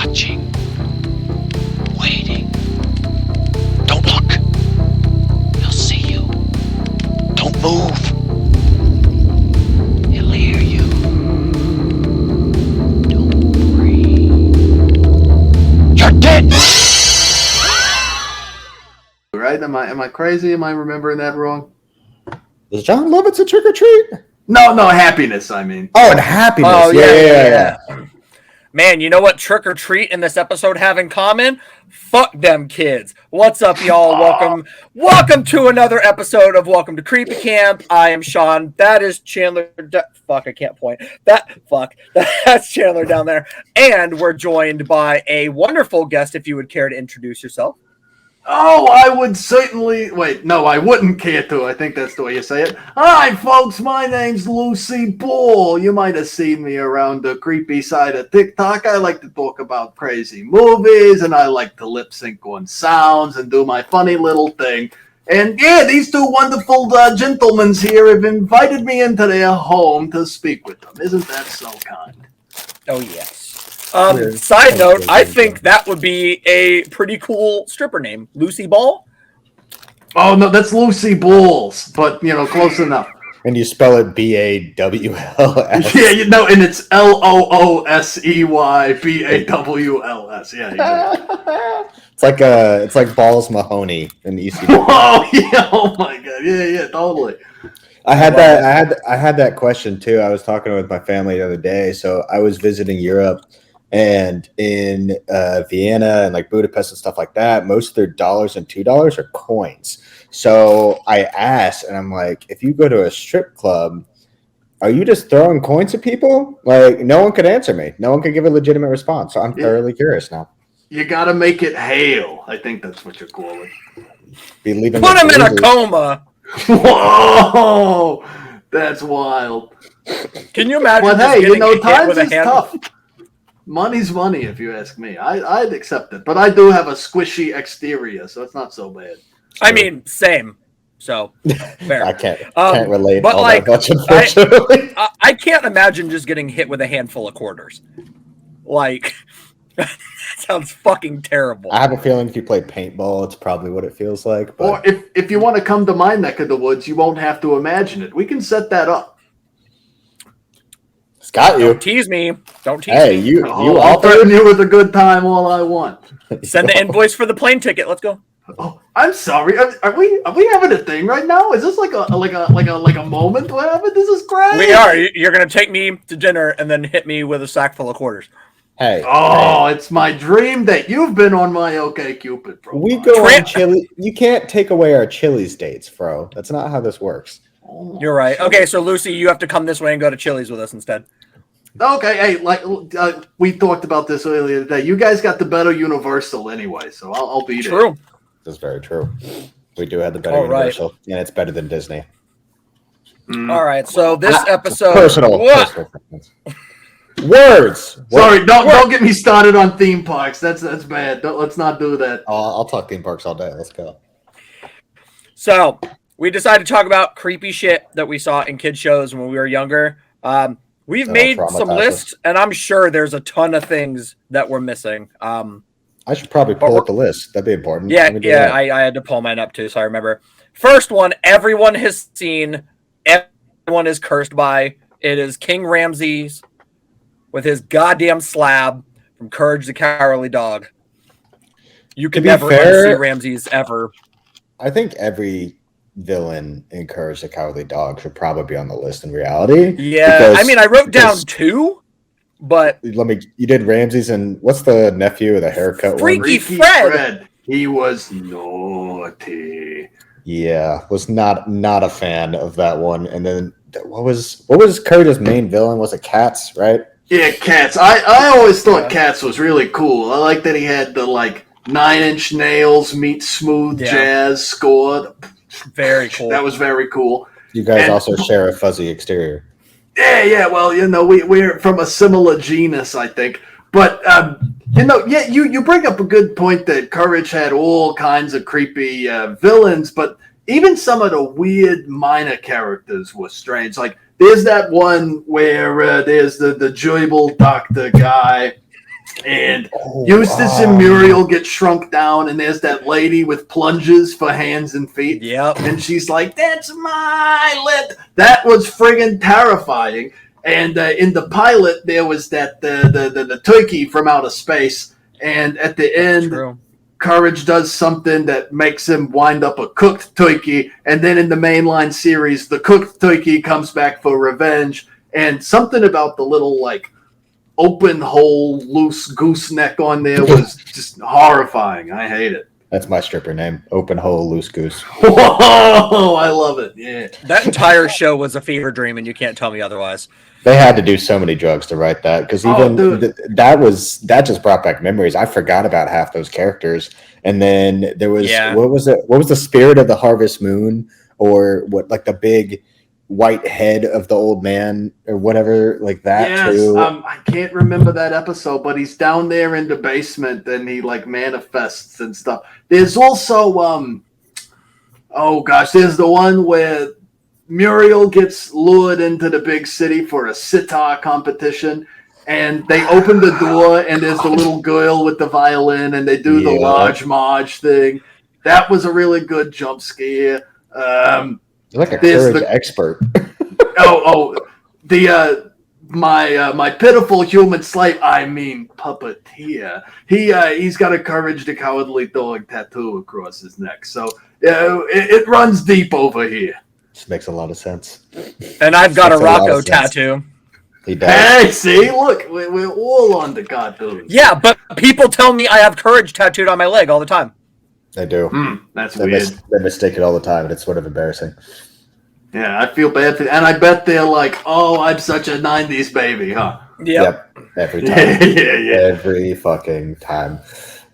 watching, waiting. Don't look. He'll see you. Don't move. He'll hear you. Don't breathe. You're dead. Right? Am I crazy? Am I remembering that wrong? Is John Lovitz a trick or treat? No, happiness. I mean. Oh, and happiness. Oh, yeah. Man, you know what trick or treat in this episode have in common? Fuck them kids. What's up, y'all? Welcome to another episode of Welcome to Creepy Camp. I am Sean. That is Chandler. Fuck, I can't point. That's Chandler down there. And we're joined by a wonderful guest. If you would care to introduce yourself. Oh, I would certainly... Wait, no, I wouldn't care to. I think that's the way you say it. Hi, folks. My name's Lucy Baal. You might have seen me around the creepy side of TikTok. I like to talk about crazy movies, and I like to lip sync on sounds and do my funny little thing. And yeah, these two wonderful gentlemen here have invited me into their home to speak with them. Isn't that so kind? Oh, yes. Side note, I think that would be a pretty cool stripper name. Lucy Baal? Oh, no, that's Lucy Balls, but, close enough. And you spell it B-A-W-L-S. Yeah, and it's L-O-O-S-E-Y-B-A-W-L-S. Yeah. It's like Balls Mahoney in ECW. Oh, yeah. Oh, my God. Yeah, totally. I had that question, too. I was talking with my family the other day. So I was visiting Europe. And in Vienna and like Budapest and stuff like that, most of their dollars and $2 are coins. So I asked, and I'm like, if you go to a strip club, are you just throwing coins at people? Like, no one could answer me. No one could give a legitimate response. So I'm thoroughly curious now. You got to make it hail. I think that's what you're calling. Put him in a coma. Whoa, that's wild. Can you imagine? But hey, times is tough. Money's money, if you ask me. I'd accept it, but I do have a squishy exterior, so it's not so bad. I mean, same. So fair. I can't relate but all like, that much, unfortunately. I can't imagine just getting hit with a handful of quarters. Like, that sounds fucking terrible. I have a feeling if you play paintball, it's probably what it feels like. But... Or if you want to come to my neck of the woods, you won't have to imagine it. We can set that up. Got you. Don't tease me. Hey, you I'll threaten you with a good time all I want. Send the invoice for the plane ticket. Let's go. Oh, I'm sorry. Are we having a thing right now? Is this like a moment? What happened? This is great. We are. You're gonna take me to dinner and then hit me with a sack full of quarters. Hey. Oh, it's my dream that you've been on my OkCupid profile. We go on Chili. You can't take away our Chili's dates, bro. That's not how this works. You're right. Okay, so Lucy, you have to come this way and go to Chili's with us instead. Okay, hey, we talked about this earlier today. You guys got the better Universal anyway, so I'll be there. True. That's very true. We do have the better Universal, and it's better than Disney. All right, so this episode... Personal words. Sorry, don't get me started on theme parks. That's bad. Let's not do that. I'll talk theme parks all day. Let's go. So we decided to talk about creepy shit that we saw in kids shows when we were younger. We've made some lists, and I'm sure there's a ton of things that we're missing. I should probably pull up the list. That'd be important. Yeah. I had to pull mine up too, so I remember. First one, everyone has seen, everyone is cursed by. It is King Ramses with his goddamn slab from Courage the Cowardly Dog. You can never unsee Ramses ever. I think every villain in Courage the Cowardly Dog should probably be on the list in reality. Yeah, I wrote down two, but you did Ramses and what's the nephew with the haircut? Freaky Fred. He was naughty. Yeah, was not a fan of that one. And then what was Courage's main villain? Was it Cats, right? Yeah, Cats. I always thought Cats was really cool. I like that he had the 9-inch nails meet smooth jazz scored. Very cool. That was very cool. You guys also share a fuzzy exterior. Yeah. Well, we're from a similar genus, I think. But you bring up a good point that Courage had all kinds of creepy villains, but even some of the weird minor characters were strange. Like there's that one where there's the joyful doctor guy. And Eustace and Muriel get shrunk down, and there's that lady with plunges for hands and feet. Yep. And she's like, "That's my lip." That was friggin' terrifying. And in the pilot, there was that the turkey from outer space. And at the end, True. Courage does something that makes him wind up a cooked turkey. And then in the mainline series, the cooked turkey comes back for revenge. And something about the little, like, open hole, loose gooseneck on there was just horrifying. I hate it. That's my stripper name. Open hole, loose goose. Whoa, I love it. Yeah. That entire show was a fever dream, and you can't tell me otherwise. They had to do so many drugs to write that because even that just brought back memories. I forgot about half those characters, and then there was what was it? What was the spirit of the harvest moon, or what? Like the big white head of the old man, or whatever, like that too. I can't remember that episode, but he's down there in the basement, and he like manifests and stuff. There's also oh gosh, there's the one where Muriel gets lured into the big city for a sitar competition, and they open the door, and there's the little girl with the violin, and they do the large Marge thing. That was a really good jump scare. Like a courage expert. My pitiful human slave, I mean puppeteer. He's got a Courage the Cowardly Dog tattoo across his neck, so it runs deep over here. This makes a lot of sense. And I've got a Rocco tattoo. He does. Hey, see, look, we're all on the cartoons. Yeah, but people tell me I have Courage tattooed on my leg all the time. They do. That's weird. They mistake it all the time, and it's sort of embarrassing. Yeah, I feel bad for, and I bet they're like, "Oh, I'm such a '90s baby, huh?" Yep. Every time. yeah. Every fucking time.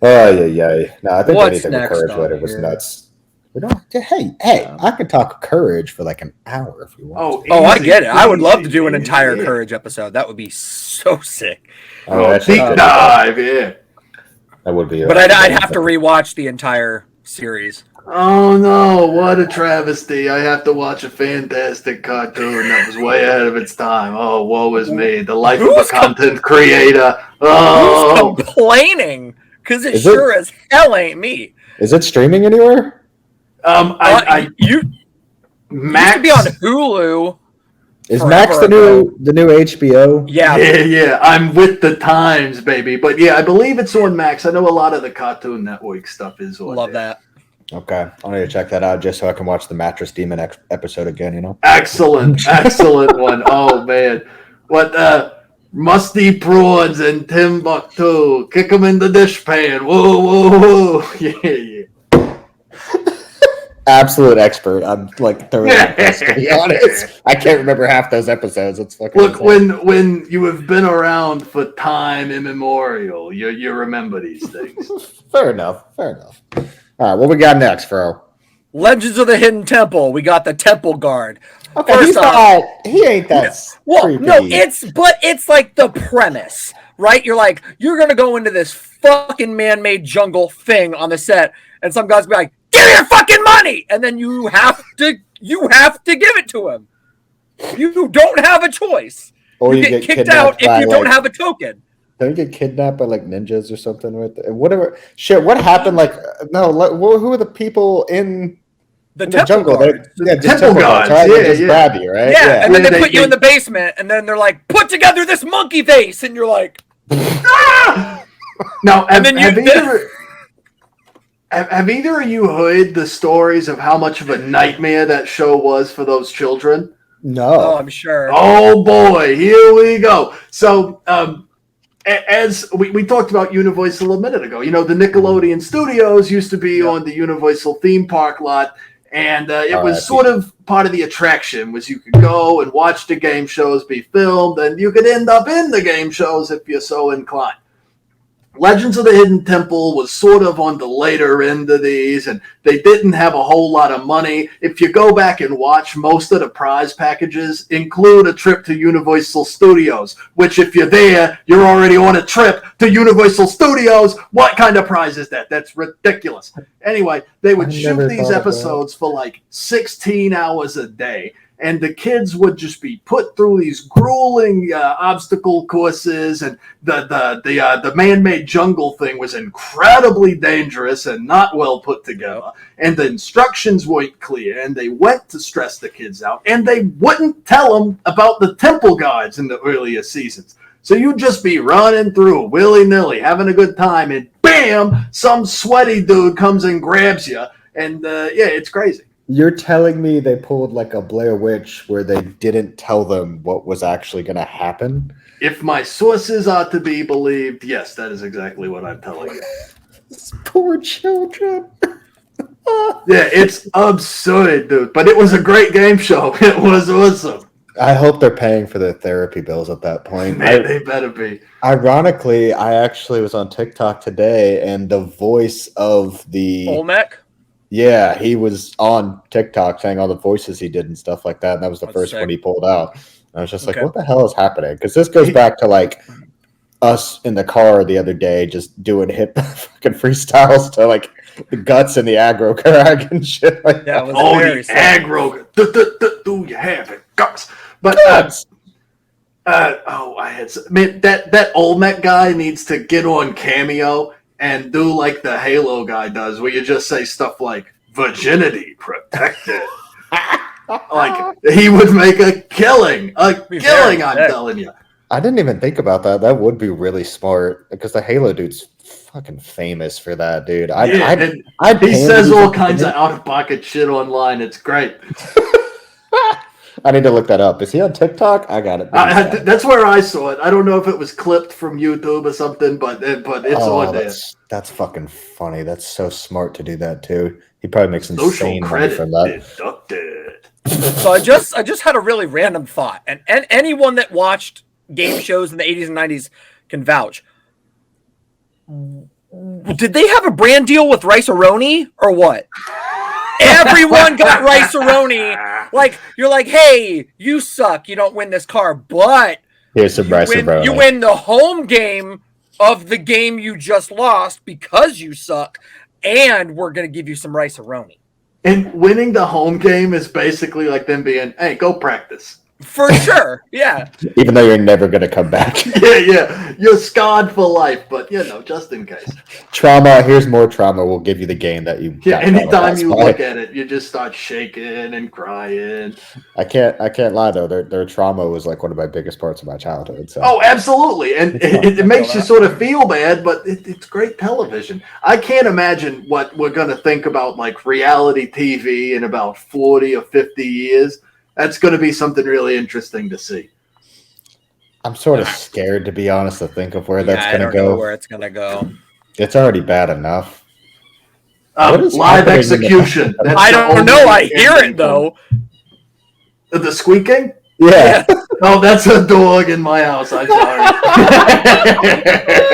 Oh yeah. No, I think anything with Courage later was nuts. We don't. Hey! I could talk Courage for like an hour if you want. Oh, I get it. I would love to do an entire Courage episode. That would be so sick. Deep dive, yeah. That would be. But I'd have to rewatch the entire series. Oh no, what a travesty. I have to watch a fantastic cartoon that was way ahead of its time. Oh, woe is me. The life of a content creator. Oh. Who's complaining? Because it sure as hell ain't me. Is it streaming anywhere? Max used to be on Hulu. Is Max the new HBO? Yeah. I'm with the times, baby. But yeah, I believe it's on Max. I know a lot of the Cartoon Network stuff is on Love there. that. Okay, I need to check that out just so I can watch the Mattress Demon episode again. You know, excellent one. Oh man, what musty prawns and Timbuktu? Kick them in the dishpan. Whoa! Yeah. Absolute expert. I'm like thoroughly impressed, to be honest. I can't remember half those episodes. It's fucking look when you have been around for time immemorial, you remember these things. Fair enough. All right, what we got next, Fro? Legends of the Hidden Temple. We got the Temple Guard. Okay, he ain't that. Well, creepy. no, it's like the premise, right? You're gonna go into this fucking man-made jungle thing on the set, and some guys be like, "Give me your fucking money!" And then you have to give it to him. You don't have a choice. Or you get kicked out if you don't have a token. Don't you get kidnapped by like ninjas or something with it? Whatever shit. What happened? Who are the people in the jungle? The temple guards, right? They just grab you, right? Yeah, and then they put you in the basement, and then they're like, "Put together this monkey face," and you're like, "Ah!" Now, have either of you heard the stories of how much of a nightmare that show was for those children? No. Oh, I'm sure. Oh boy, here we go. So, as we talked about Universal a minute ago, the Nickelodeon studios used to be on the Universal theme park lot, and it was sort of part of the attraction was you could go and watch the game shows be filmed, and you could end up in the game shows if you're so inclined. Legends of the Hidden Temple was sort of on the later end of these, and they didn't have a whole lot of money. If you go back and watch, most of the prize packages include a trip to Universal Studios, which if you're there, you're already on a trip to Universal Studios. What kind of prize is that? That's ridiculous. Anyway, they would shoot these episodes for like 16 hours a day. and the kids would just be put through these grueling obstacle courses, and the man-made jungle thing was incredibly dangerous and not well put together, and the instructions weren't clear, and they went to stress the kids out, and they wouldn't tell them about the temple guides in the earlier seasons. So you'd just be running through willy-nilly, having a good time, and bam, some sweaty dude comes and grabs you, and it's crazy. You're telling me they pulled like a Blair Witch where they didn't tell them what was actually going to happen? If my sources are to be believed, yes, that is exactly what I'm telling you. These poor children. Yeah, it's absurd, dude. But it was a great game show. It was awesome. I hope they're paying for their therapy bills at that point. Man, they better be. Ironically, I actually was on TikTok today, and the voice of the Olmec? Yeah, he was on TikTok saying all the voices he did and stuff like that. And that was the first one he pulled out. And I was just like, what the hell is happening? Because this goes back to like us in the car the other day just doing hip fucking freestyles to like the guts and the aggro crag and shit like that. The aggro. Do you have it? Guts. But I had that Olmec guy needs to get on Cameo and do like the Halo guy does, where you just say stuff like virginity protected. Like he would make a killing. I'm telling you. I didn't even think about that. That would be really smart because the Halo dude's fucking famous for that, dude. He says all kinds of out-of-pocket shit online. It's great. I need to look that up. Is he on TikTok? I got it. That's where I saw it. I don't know if it was clipped from YouTube or something, but it's on there. That's fucking funny. That's so smart to do that too. He probably makes insane money from that. Deducted. So I just had a really random thought, and anyone that watched game shows in the 80s and 90s can vouch. Did they have a brand deal with Rice-A-Roni or what? Everyone got Rice-A-Roni. Like, you're like, hey, you suck. You don't win this car, but here's some Rice-A-Roni. You win the home game of the game you just lost because you suck, and we're going to give you some Rice-A-Roni. And winning the home game is basically like them being, hey, go practice. For sure, yeah. Even though you're never going to come back. Yeah. You're scarred for life, but, just in case. Trauma, here's more trauma. We'll give you the game that you got. Anytime you look at it, you just start shaking and crying. I can't lie, though. Their trauma was like one of my biggest parts of my childhood. So. Oh, absolutely. And it makes you sort of feel bad, but it's great television. I can't imagine what we're going to think about, like, reality TV in about 40 or 50 years. That's going to be something really interesting to see. I'm sort of scared, to be honest, to think of where that's going to go. I don't know where it's going to go. It's already bad enough. Live execution. I don't know. I hear it, though. The squeaking? Yeah. Oh, that's a dog in my house. I'm sorry.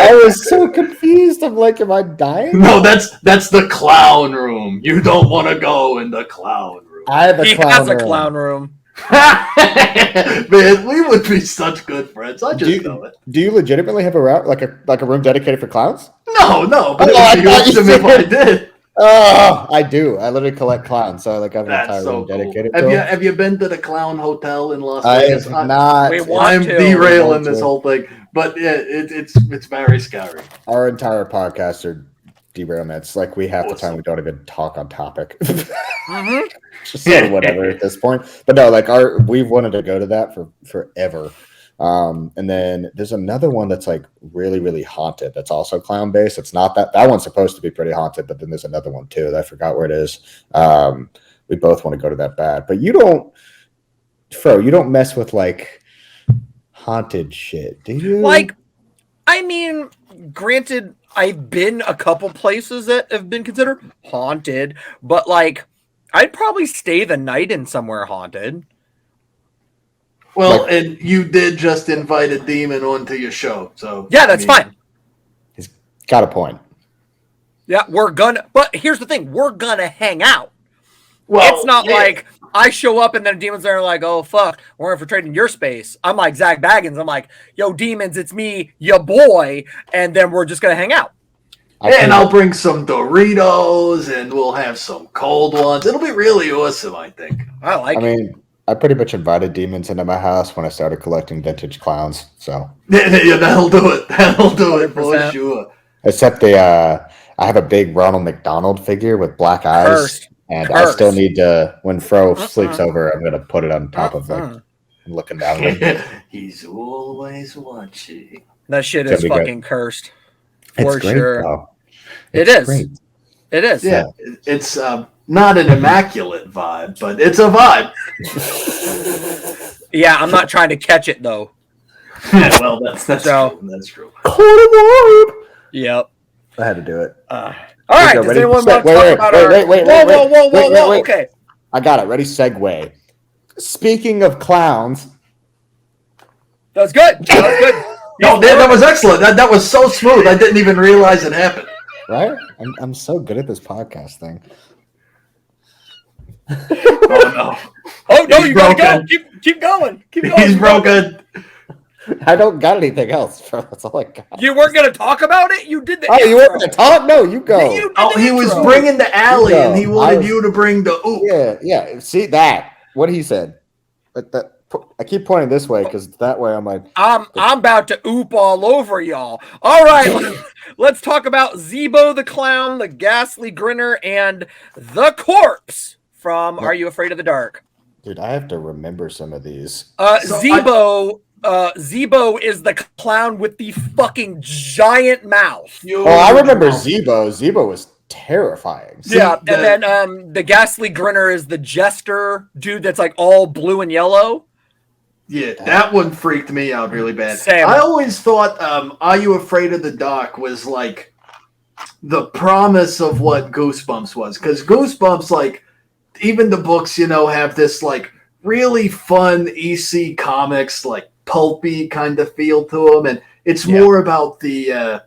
I was so confused. I'm like, am I dying? No, that's the clown room. You don't want to go in the clown room. He has a clown room. Man, we would be such good friends. I just know it. Do you legitimately have a room dedicated for clowns? No, but it would be awesome if I did. Oh, I do. I literally collect clowns, so I have an entire room dedicated to them. Have you been to the Clown Hotel in Las Vegas? I'm not. derailing this whole thing, but yeah, it's very scary. Our entire podcast are derailments. Like we half the time we don't even talk on topic. Just sort of whatever at this point. But no, like we've wanted to go to that for forever. And then there's another one that's like really, really haunted. That's also clown based. It's not that one's supposed to be pretty haunted, but then there's another one too. That I forgot where it is. We both want to go to that bad, but you don't mess with like haunted shit, do you? Like, I mean, granted, I've been a couple places that have been considered haunted, but like, I'd probably stay the night in somewhere haunted. Well, and you did just invite a demon onto your show, so yeah, that's fine. He's got a point. Yeah, but here's the thing, we're gonna hang out. Well, it's not like I show up and then demons there are like, oh fuck, we're infiltrating your space. I'm like Zach Baggins. I'm like, yo, demons, it's me, your boy, and then we're just gonna hang out. And I'll bring some Doritos, and we'll have some cold ones. It'll be really awesome, I think. I mean, I pretty much invited demons into my house when I started collecting vintage clowns. So Yeah, that'll do it. That'll do it for 100%. sure. except I have a big Ronald McDonald figure with black eyes, Cursed. and I still Cursed. need to. When Fro sleeps over, I'm gonna put it on top of like Mm-mm. looking down at him. He's always watching. That shit It's is gonna be fucking cursed. It's For great, sure. though. It It's is. great. It is. Yeah, it's not an immaculate vibe, but it's a vibe. Yeah, I'm not trying to catch it though. Yeah, well, that's So- true. That's true. Yep. I had to do it. All right. Does ready? anyone want to Wait, talk wait, about wait, our? wait, wait, whoa, wait, whoa, whoa, wait, whoa, wait, whoa. wait. Okay. I got it. Ready? Segue. Speaking of clowns, That was good. That was good. No, that was excellent. That was so smooth. I didn't even realize it happened. right? I'm so good at this podcast thing. Oh no, Oh no, He's you gotta go. broken. Keep going. Keep going. he's broken. I don't got anything else, bro. That's all I got. You weren't gonna talk about it. You did the. Oh, you intro. want to talk? No, you go. You did Oh, the he was intro. bringing the alley, and he No, wanted you to bring the oop. Yeah. See that? What he said. But I keep pointing this way because that way I'm like, I'm about to oop all over y'all. All right, let's talk about Zebo the Clown, the Ghastly Grinner, and the Corpse from Are You Afraid of the Dark? dude, I have to remember some of these. Zebo is the clown with the fucking giant mouth. Oh, I remember Zebo. Zebo was terrifying. Yeah, and then the Ghastly Grinner is the jester dude that's like all blue and yellow. Yeah, that one freaked me out really bad. Same. I always thought Are You Afraid of the Dark was like the promise of what Goosebumps was. Because Goosebumps, like, even the books, have this like really fun EC comics, like pulpy kind of feel to them. And it's more about the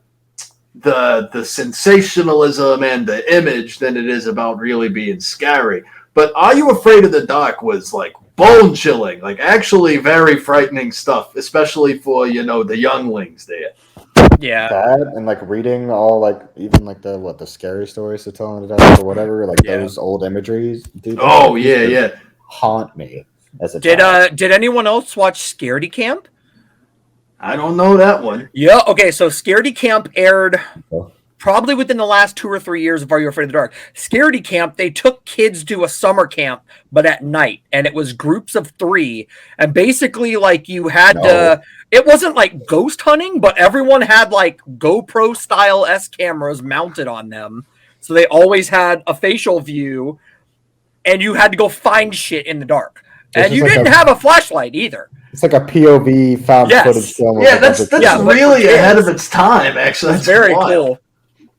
sensationalism and the image than it is about really being scary. But Are You Afraid of the Dark was like bone chilling, like actually very frightening stuff, especially for the younglings there. Yeah, that and like reading all like even like the scary stories to tell in the dark or whatever, like those old imageries. Dude, Oh yeah. haunt me as a child. Did anyone else watch Scaredy Camp? I don't know that one. Yeah. Okay. So Scaredy Camp aired Oh. probably within the last 2 or 3 years of Are You Afraid of the Dark. Scaredy Camp, they took kids to a summer camp, but at night, and it was groups of 3, and basically like you had to. It wasn't like ghost hunting, but everyone had like GoPro style S cameras mounted on them, so they always had a facial view, and you had to go find shit in the dark, and you didn't have a flashlight either. It's like a POV found footage film. Yeah, that's really ahead of its time. Actually, It's very cool.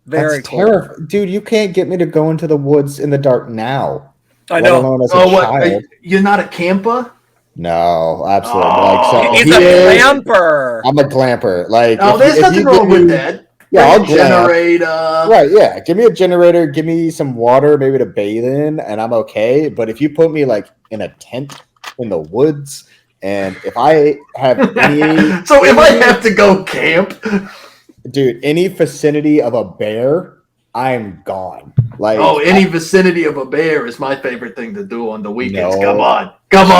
Very that's cool. terrifying, dude. You can't get me to go into the woods in the dark now. I let know. alone as a Oh, what? child. You're not a camper? No, absolutely. Oh. Like, so He's he a is- glamper. I'm a glamper. Like, Oh, there's nothing wrong with that. Yeah, I'll glamp. Generator. Right, yeah. Give me a generator, give me some water, maybe to bathe in, and I'm okay. But if you put me like in a tent in the woods, and if I have any So if I have to go camp, dude, any vicinity of a bear, I'm gone. Like, any vicinity of a bear is my favorite thing to do on the weekends. No. Come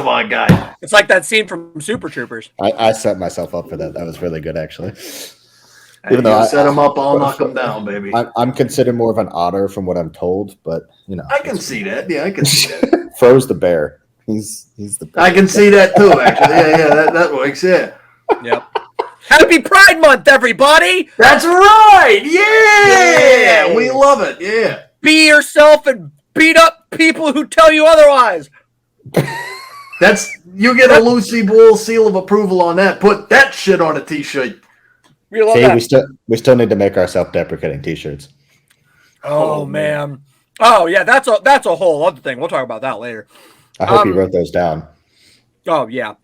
on, guys. It's like that scene from Super Troopers. I set myself up for that. That was really good, actually. Hey, Even though you set them up, I'll knock them down, baby. I'm considered more of an otter from what I'm told, but I can see that. Yeah, I can see that. Froze the bear. He's the bear. I can see that too. Actually, yeah, that works. Yeah. Yep. Happy Pride Month, everybody! That's right. Yeah, Yay. we love it. Yeah. Be yourself and beat up people who tell you otherwise. You get a Lucy Bull seal of approval on that. Put that shit on a t-shirt. We love See, that. we still need to make our self-deprecating t-shirts. Oh man. Oh yeah, that's a whole other thing. We'll talk about that later. I hope you wrote those down. Oh yeah.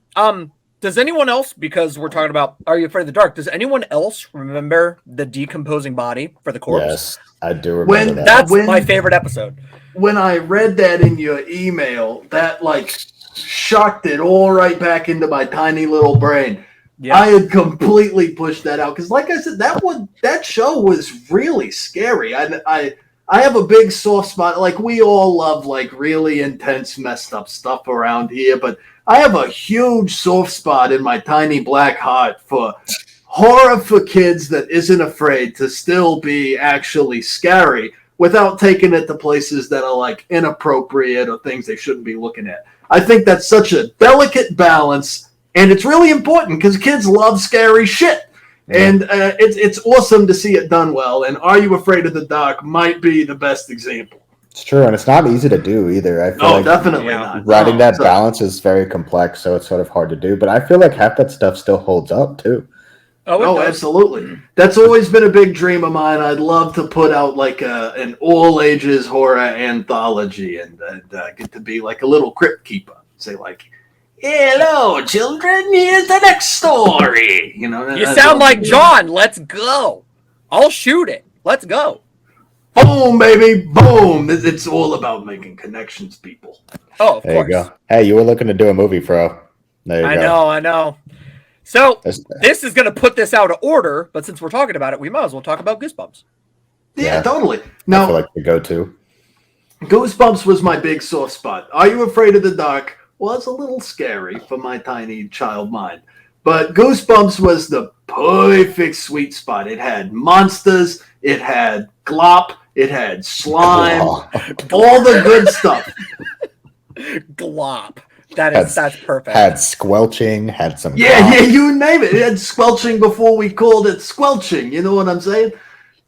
Does anyone else, because we're talking about Are You Afraid of the Dark, does anyone else remember the decomposing body for the corpse? Yes, I do remember that. That's my favorite episode. When I read that in your email, that like shocked it all right back into my tiny little brain. Yeah. I had completely pushed that out because, like I said, that show was really scary. I I have a big soft spot. Like, we all love, like, really intense, messed up stuff around here, but I have a huge soft spot in my tiny black heart for horror for kids that isn't afraid to still be actually scary without taking it to places that are, like, inappropriate or things they shouldn't be looking at. I think that's such a delicate balance, and it's really important because kids love scary shit. And it's awesome to see it done well. And Are You Afraid of the Dark might be the best example. It's true, and it's not easy to do either. I feel like definitely not. writing that balance is very complex, so it's sort of hard to do. But I feel like half that stuff still holds up too. Oh, absolutely. That's always been a big dream of mine. I'd love to put out like an all ages horror anthology and get to be like a little crypt keeper. Say like, hello, children. Here's the next story. You know, you sound like John. Let's go. I'll shoot it. Let's go. Boom, baby, boom. It's all about making connections, people. Oh, of there course. You go. Hey, you were looking to do a movie, bro. There you go. I know. So this is going to put this out of order, but since we're talking about it, we might as well talk about Goosebumps. Yeah, totally. I Now, feel like the go-to. Goosebumps was my big soft spot. Are You Afraid of the Dark was a little scary for my tiny child mind. But Goosebumps was the perfect sweet spot. It had monsters, it had glop, it had slime, all the good stuff. Glop. That's perfect. Had squelching, had some. Yeah, you name it. It had squelching before we called it squelching. You know what I'm saying?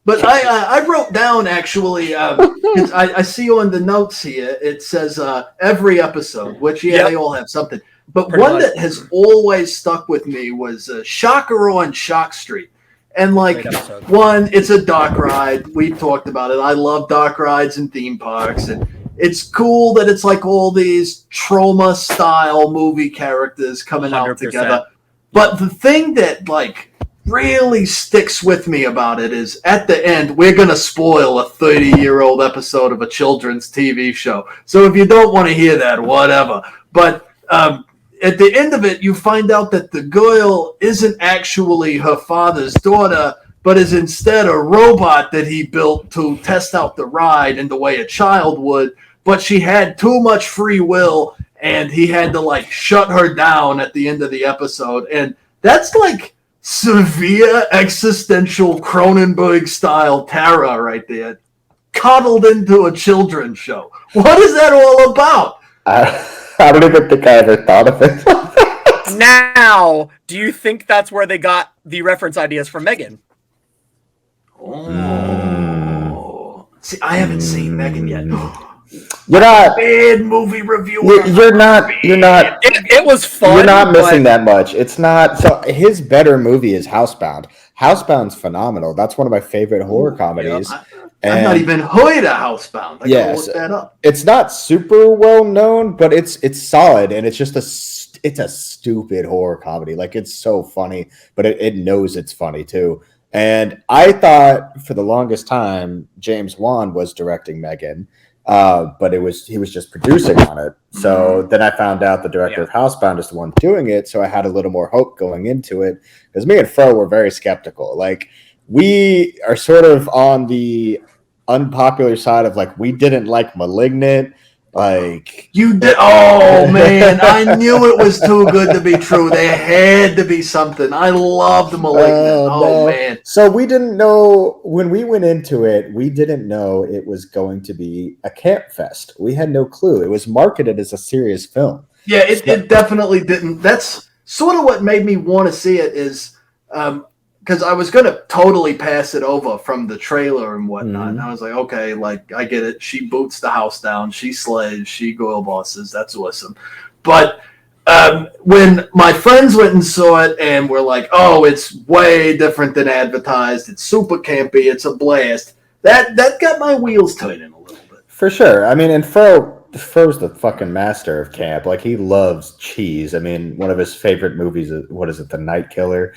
But I wrote down actually. I see on the notes here it says every episode, which they all have something. But pretty one much. That has always stuck with me was Shocker on Shock Street. And like one, it's a dark ride. We talked about it. I love dark rides and theme parks, and it's cool that it's like all these trauma style movie characters coming 100%. Out together. But the thing that like really sticks with me about it is at the end, we're going to spoil a 30-year-old episode of a children's TV show. So if you don't want to hear that, whatever. But at the end of it, you find out that the girl isn't actually her father's daughter, but is instead a robot that he built to test out the ride in the way a child would. But she had too much free will, and he had to like shut her down at the end of the episode. And that's like severe existential Cronenberg-style terror right there, coddled into a children's show. What is that all about? I don't even think I ever thought of it. Now, do you think that's where they got the reference ideas from Megan? Oh. See, I haven't seen Megan yet. You're not bad movie reviewer. You're not. It was fun. You're not missing that much. It's not. So his better movie is Housebound. Housebound's phenomenal. That's one of my favorite horror comedies. Yeah, I've not even heard of Housebound. I gotta look that up. It's not super well known, but it's solid, and it's just it's a stupid horror comedy. Like, it's so funny, but it knows it's funny too. And I thought for the longest time James Wan was directing Megan. But he was just producing on it. So then I found out the director of Housebound is the one doing it. So I had a little more hope going into it, because me and Fro were very skeptical. Like, we are sort of on the unpopular side of like, we didn't like Malignant. Like, you did. Oh man, I knew it was too good to be true. There had to be something. I loved Malignant. Oh man. So we didn't know when we went into it. We didn't know it was going to be a camp fest. We had no clue. It was marketed as a serious film. Yeah, it definitely didn't. That's sort of what made me want to see it. Is because I was going to totally pass it over from the trailer and whatnot. And I was like, okay, like, I get it. She boots the house down. She slays. She girl bosses. That's awesome. But when my friends went and saw it and were like, oh, it's way different than advertised. It's super campy. It's a blast. That got my wheels turning a little bit. For sure. I mean, and Fro's the fucking master of camp. Like, he loves cheese. I mean, one of his favorite movies is, what is it, The Night Killer?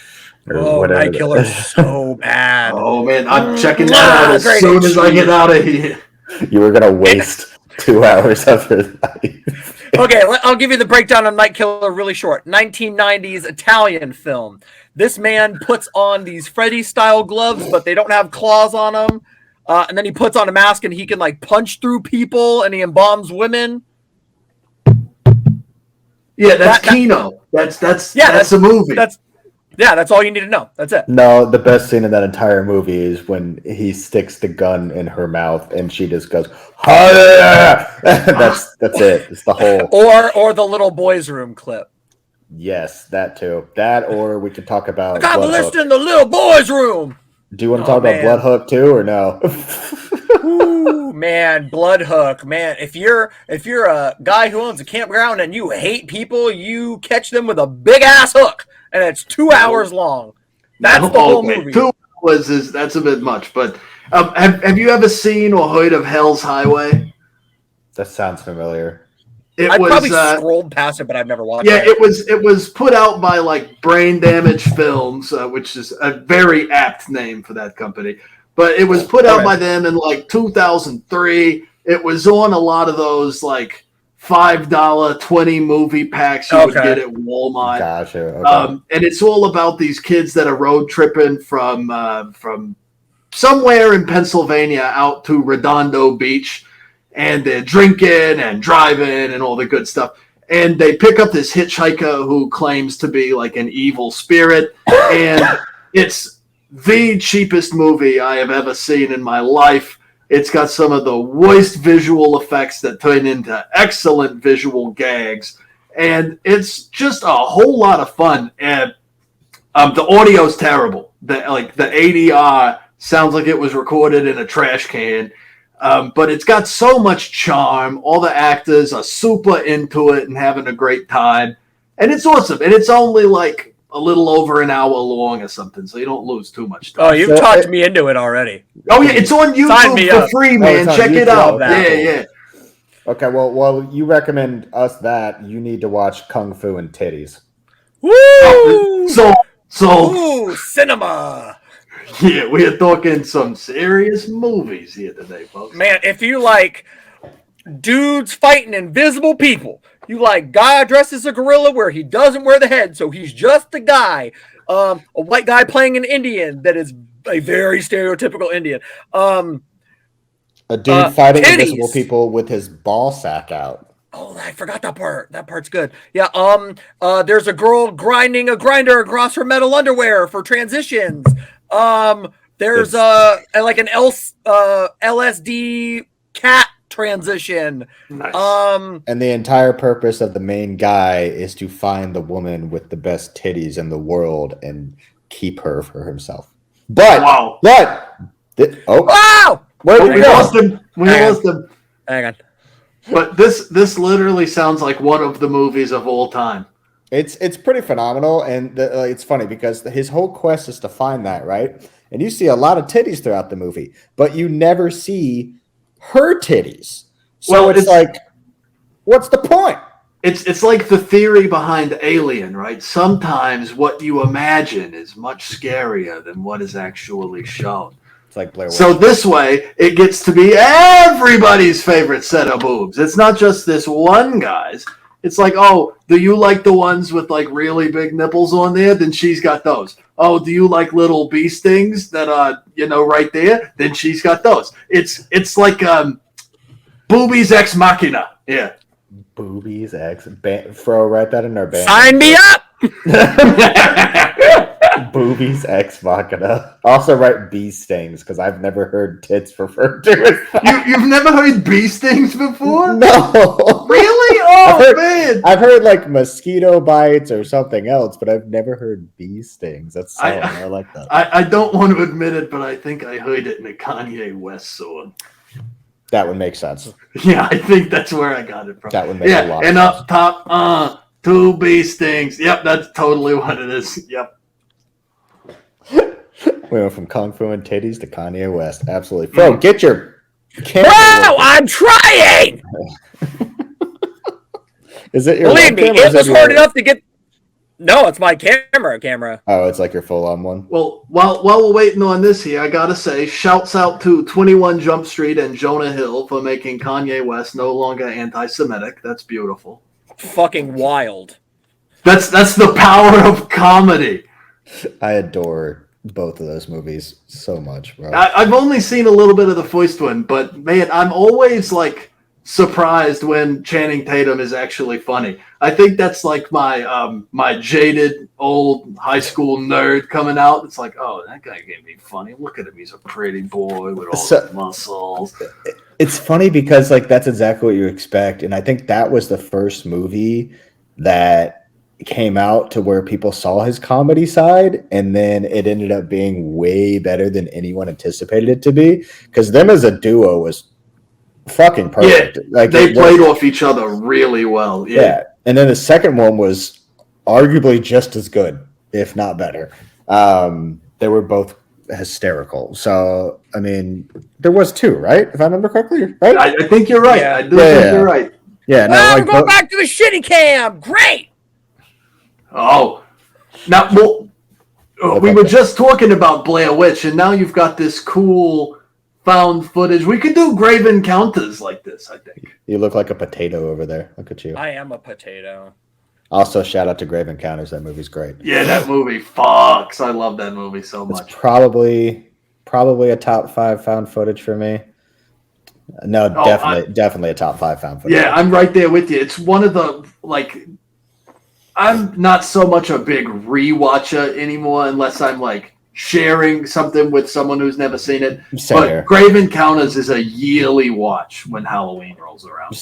Night Killer's so bad. Oh man, I'm checking that out as soon as I get out of here. You were gonna waste 2 hours of your life. Okay, I'll give you the breakdown on Night Killer really short. 1990s Italian film. This man puts on these Freddy-style gloves, but they don't have claws on them. and then he puts on a mask and he can like punch through people and he embalms women. Yeah, that's Kino. That's a movie. That's all you need to know. That's it. No, the best scene in that entire movie is when he sticks the gun in her mouth and she just goes, that's it. It's the whole. Or the little boys' room clip. Yes, that too. That, or we could talk about. I got Blood list Hook. in the little boys' room. Do you want to talk about Blood Hook too, or no? Ooh, man, Blood Hook, man. If you're a guy who owns a campground and you hate people, you catch them with a big ass hook, and it's 2 hours long. That's the whole movie. 2 hours that's a bit much. But have you ever seen or heard of Hell's Highway? That sounds familiar. I probably scrolled past it, but I've never watched it. Yeah, it was put out by like Brain Damage Films, which is a very apt name for that company. But it was put out by them in like 2003. It was on a lot of those like $5 20 movie packs you would get at Walmart. Gotcha. Okay. And it's all about these kids that are road tripping from somewhere in Pennsylvania out to Redondo Beach. And they're drinking and driving and all the good stuff. And they pick up this hitchhiker who claims to be like an evil spirit. And it's the cheapest movie I have ever seen in my life. It's got some of the worst visual effects that turn into excellent visual gags. And it's just a whole lot of fun. And the audio's terrible. The ADR sounds like it was recorded in a trash can. But it's got so much charm. All the actors are super into it and having a great time. And it's awesome. And it's only like a little over an hour long or something, so you don't lose too much time. Oh, you've talked me into it already. Oh, yeah, it's on YouTube for free, man. Check it out. Yeah. Okay, well, you recommend us that. You need to watch Kung Fu and Titties. Woo! So cinema. Yeah, we are talking some serious movies here today, folks. Man, if you like dudes fighting invisible people, you like guy dressed as a gorilla where he doesn't wear the head, so he's just a guy. A white guy playing an Indian that is a very stereotypical Indian. A dude fighting invisible people with his ball sack out. Oh, I forgot that part. That part's good. Yeah. There's a girl grinding a grinder across her metal underwear for transitions. There's like an LSD cat transition. Nice. And the entire purpose of the main guy is to find the woman with the best titties in the world and keep her for himself. But wow. Wow! We lost him. We lost him. Hang on. But this literally sounds like one of the movies of all time. It's pretty phenomenal, and it's funny because his whole quest is to find that, right? And you see a lot of titties throughout the movie, but you never see her titties. So it's like, what's the point? It's like the theory behind Alien, right? Sometimes what you imagine is much scarier than what is actually shown. It's like Blair Witch. So this way, it gets to be everybody's favorite set of boobs. It's not just this one guy's. It's like, oh, do you like the ones with like really big nipples on there? Then she's got those. Oh, do you like little bee stings that are, right there? Then she's got those. It's like boobies ex machina. Yeah. Boobies ex. Throw write that in our band. Sign me up. Boobies ex machina. Also write bee stings because I've never heard tits referred to as that. You've never heard bee stings before? No. Really? Oh, man. I've heard like mosquito bites or something else, but I've never heard bee stings. That's solid. I like that. I don't want to admit it, but I think I heard it in a Kanye West song. That would make sense. Yeah, I think that's where I got it from. That would make a lot of sense. And up top, 2 bee stings. Yep, that's totally what it is. Yep. We went from Kung Fu and titties to Kanye West. Absolutely. Bro, get your camera. Wow, I'm trying! Is it your Believe me, it was hard enough to get... No, it's my camera. Oh, it's like your full-on one? Well, while we're waiting on this here, I gotta say, shouts out to 21 Jump Street and Jonah Hill for making Kanye West no longer anti-Semitic. That's beautiful. Fucking wild. That's the power of comedy. I adore both of those movies so much, bro. I've only seen a little bit of the first one, but man, I'm always like surprised when Channing Tatum is actually funny. I think that's like my jaded old high school nerd coming out. It's like, oh, that guy can be funny. Look at him, he's a pretty boy with all the muscles. It's funny because like that's exactly what you expect, and I think that was the first movie that came out to where people saw his comedy side, and then it ended up being way better than anyone anticipated it to be. Because them as a duo was fucking perfect. Yeah, like they played off each other really well. Yeah. And then the second one was arguably just as good, if not better. They were both hysterical. So I mean, there was two, right? If I remember correctly, right? I think you're right. Yeah. I do think you're right. Yeah, no, I'm going back to the shitty cam. Great. Oh, now we were just talking about Blair Witch, and now you've got this cool found footage. We could do grave encounters like this, I think. You look like a potato over there. Look at you. I am a potato. Also, shout out to Grave Encounters. That movie's great. Yeah, that movie fucks. I love that movie so much. It's probably a top 5 found footage for me. No, definitely a top 5 found footage. Yeah, I'm right there with you. It's one of the like. I'm not so much a big rewatcher anymore, unless I'm like sharing something with someone who's never seen it. Same but here. Grave Encounters is a yearly watch when Halloween rolls around.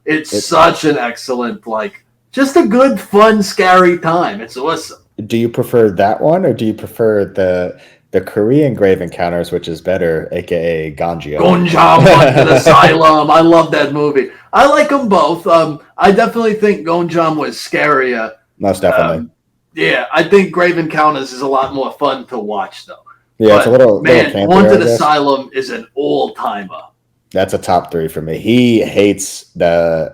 It's such an excellent, like, just a good, fun, scary time. It's awesome. Do you prefer that one, or do you prefer the Korean Grave Encounters, which is better, aka Ganjam? Gonjam Haunted Asylum. I love that movie. I like them both. I definitely think Gonjam was scarier. Most definitely. Yeah, I think Grave Encounters is a lot more fun to watch, though. Yeah, it's a little campier, Haunted Asylum is an all-timer. That's a top 3 for me. He hates I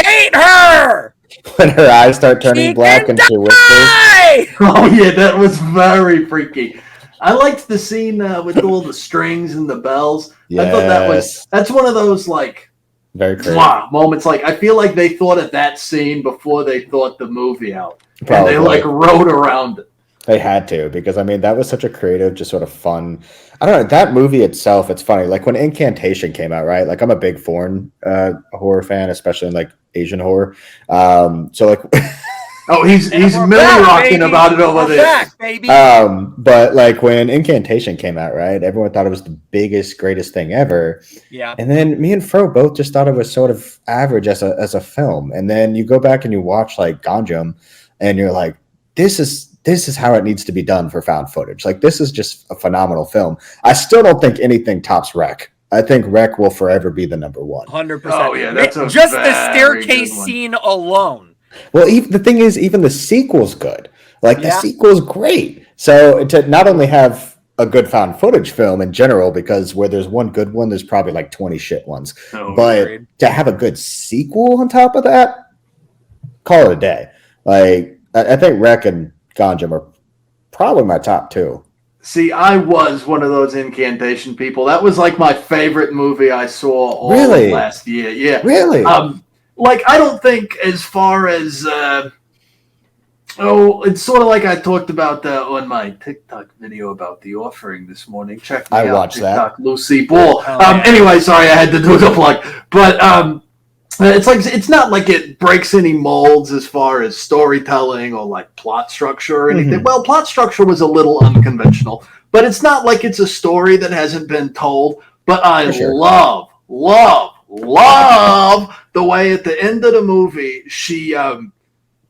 hate her! When her eyes start turning black and she whispers. Oh, yeah, that was very freaky. I liked the scene with all the strings and the bells. Yes. I thought that's one of those, like, very creative moments. Like, I feel like they thought of that scene before they thought the movie out. Probably. And they, like, wrote around it. They had to, because I mean that was such a creative, just sort of fun. I don't know, that movie itself. It's funny, like when Incantation came out, right? Like I'm a big foreign horror fan, especially in like Asian horror. So like, oh, he's milli rocking about it over there, back, baby. But like when Incantation came out, right? Everyone thought it was the biggest, greatest thing ever. Yeah. And then me and Fro both just thought it was sort of average as a film. And then you go back and you watch like Ganjam, and you're like, this is how it needs to be done for found footage. Like, this is just a phenomenal film. I still don't think anything tops Wreck. I think Wreck will forever be the number one. 100%. Oh, yeah, that's just the staircase scene alone. Well, the thing is, even the sequel's good. Like, the sequel's great. So to not only have a good found footage film in general, because where there's one good one, there's probably like 20 shit ones. Oh, but agreed. To have a good sequel on top of that, call it a day. Like, I think Wreck and Ganjam are probably my top 2. See, I was one of those Incantation people. That was like my favorite movie I saw all of last year. Yeah. Really? Like, I don't think as far as it's sort of like I talked about on my TikTok video about The Offering this morning. Check me out. watched TikTok, that. Lucy Ball. yeah. Anyway, sorry, I had to do the plug. But it's not like it breaks any molds as far as storytelling or like plot structure or anything. Mm-hmm. Well, plot structure was a little unconventional, but it's not like it's a story that hasn't been told. But I love the way at the end of the movie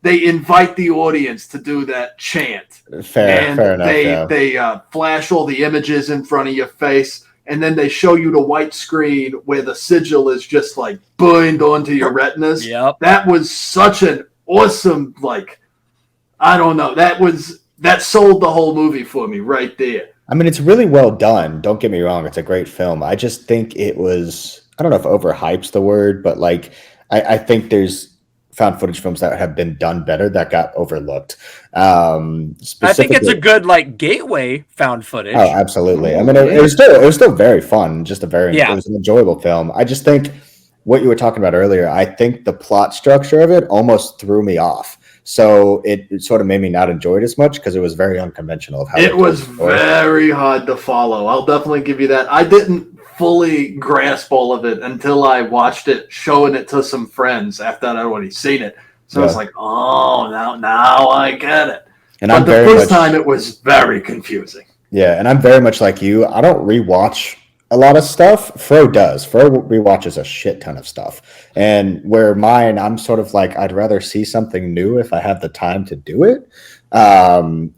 they invite the audience to do that chant. Fair enough. They flash all the images in front of your face. And then they show you the white screen where the sigil is just like burned onto your retinas. Yep. That was such an awesome, like, I don't know. That sold the whole movie for me right there. I mean, it's really well done. Don't get me wrong. It's a great film. I just think it was, I don't know if overhype's the word, but like, I think there's found footage films that have been done better that got overlooked. I think it's a good like gateway found footage. Oh, absolutely. I mean, it was still very fun. Just it was an enjoyable film. I just think what you were talking about earlier, I think the plot structure of it almost threw me off. So it sort of made me not enjoy it as much because it was very unconventional of how It was very hard to follow. I'll definitely give you that. I didn't fully grasp all of it until I watched it, showing it to some friends after I'd already seen it. So I was like, oh, now I get it. And but the first time it was very confusing. Yeah, and I'm very much like you. I don't rewatch a lot of stuff. Fro does. Fro rewatches a shit ton of stuff. And where mine, I'm sort of like, I'd rather see something new if I have the time to do it.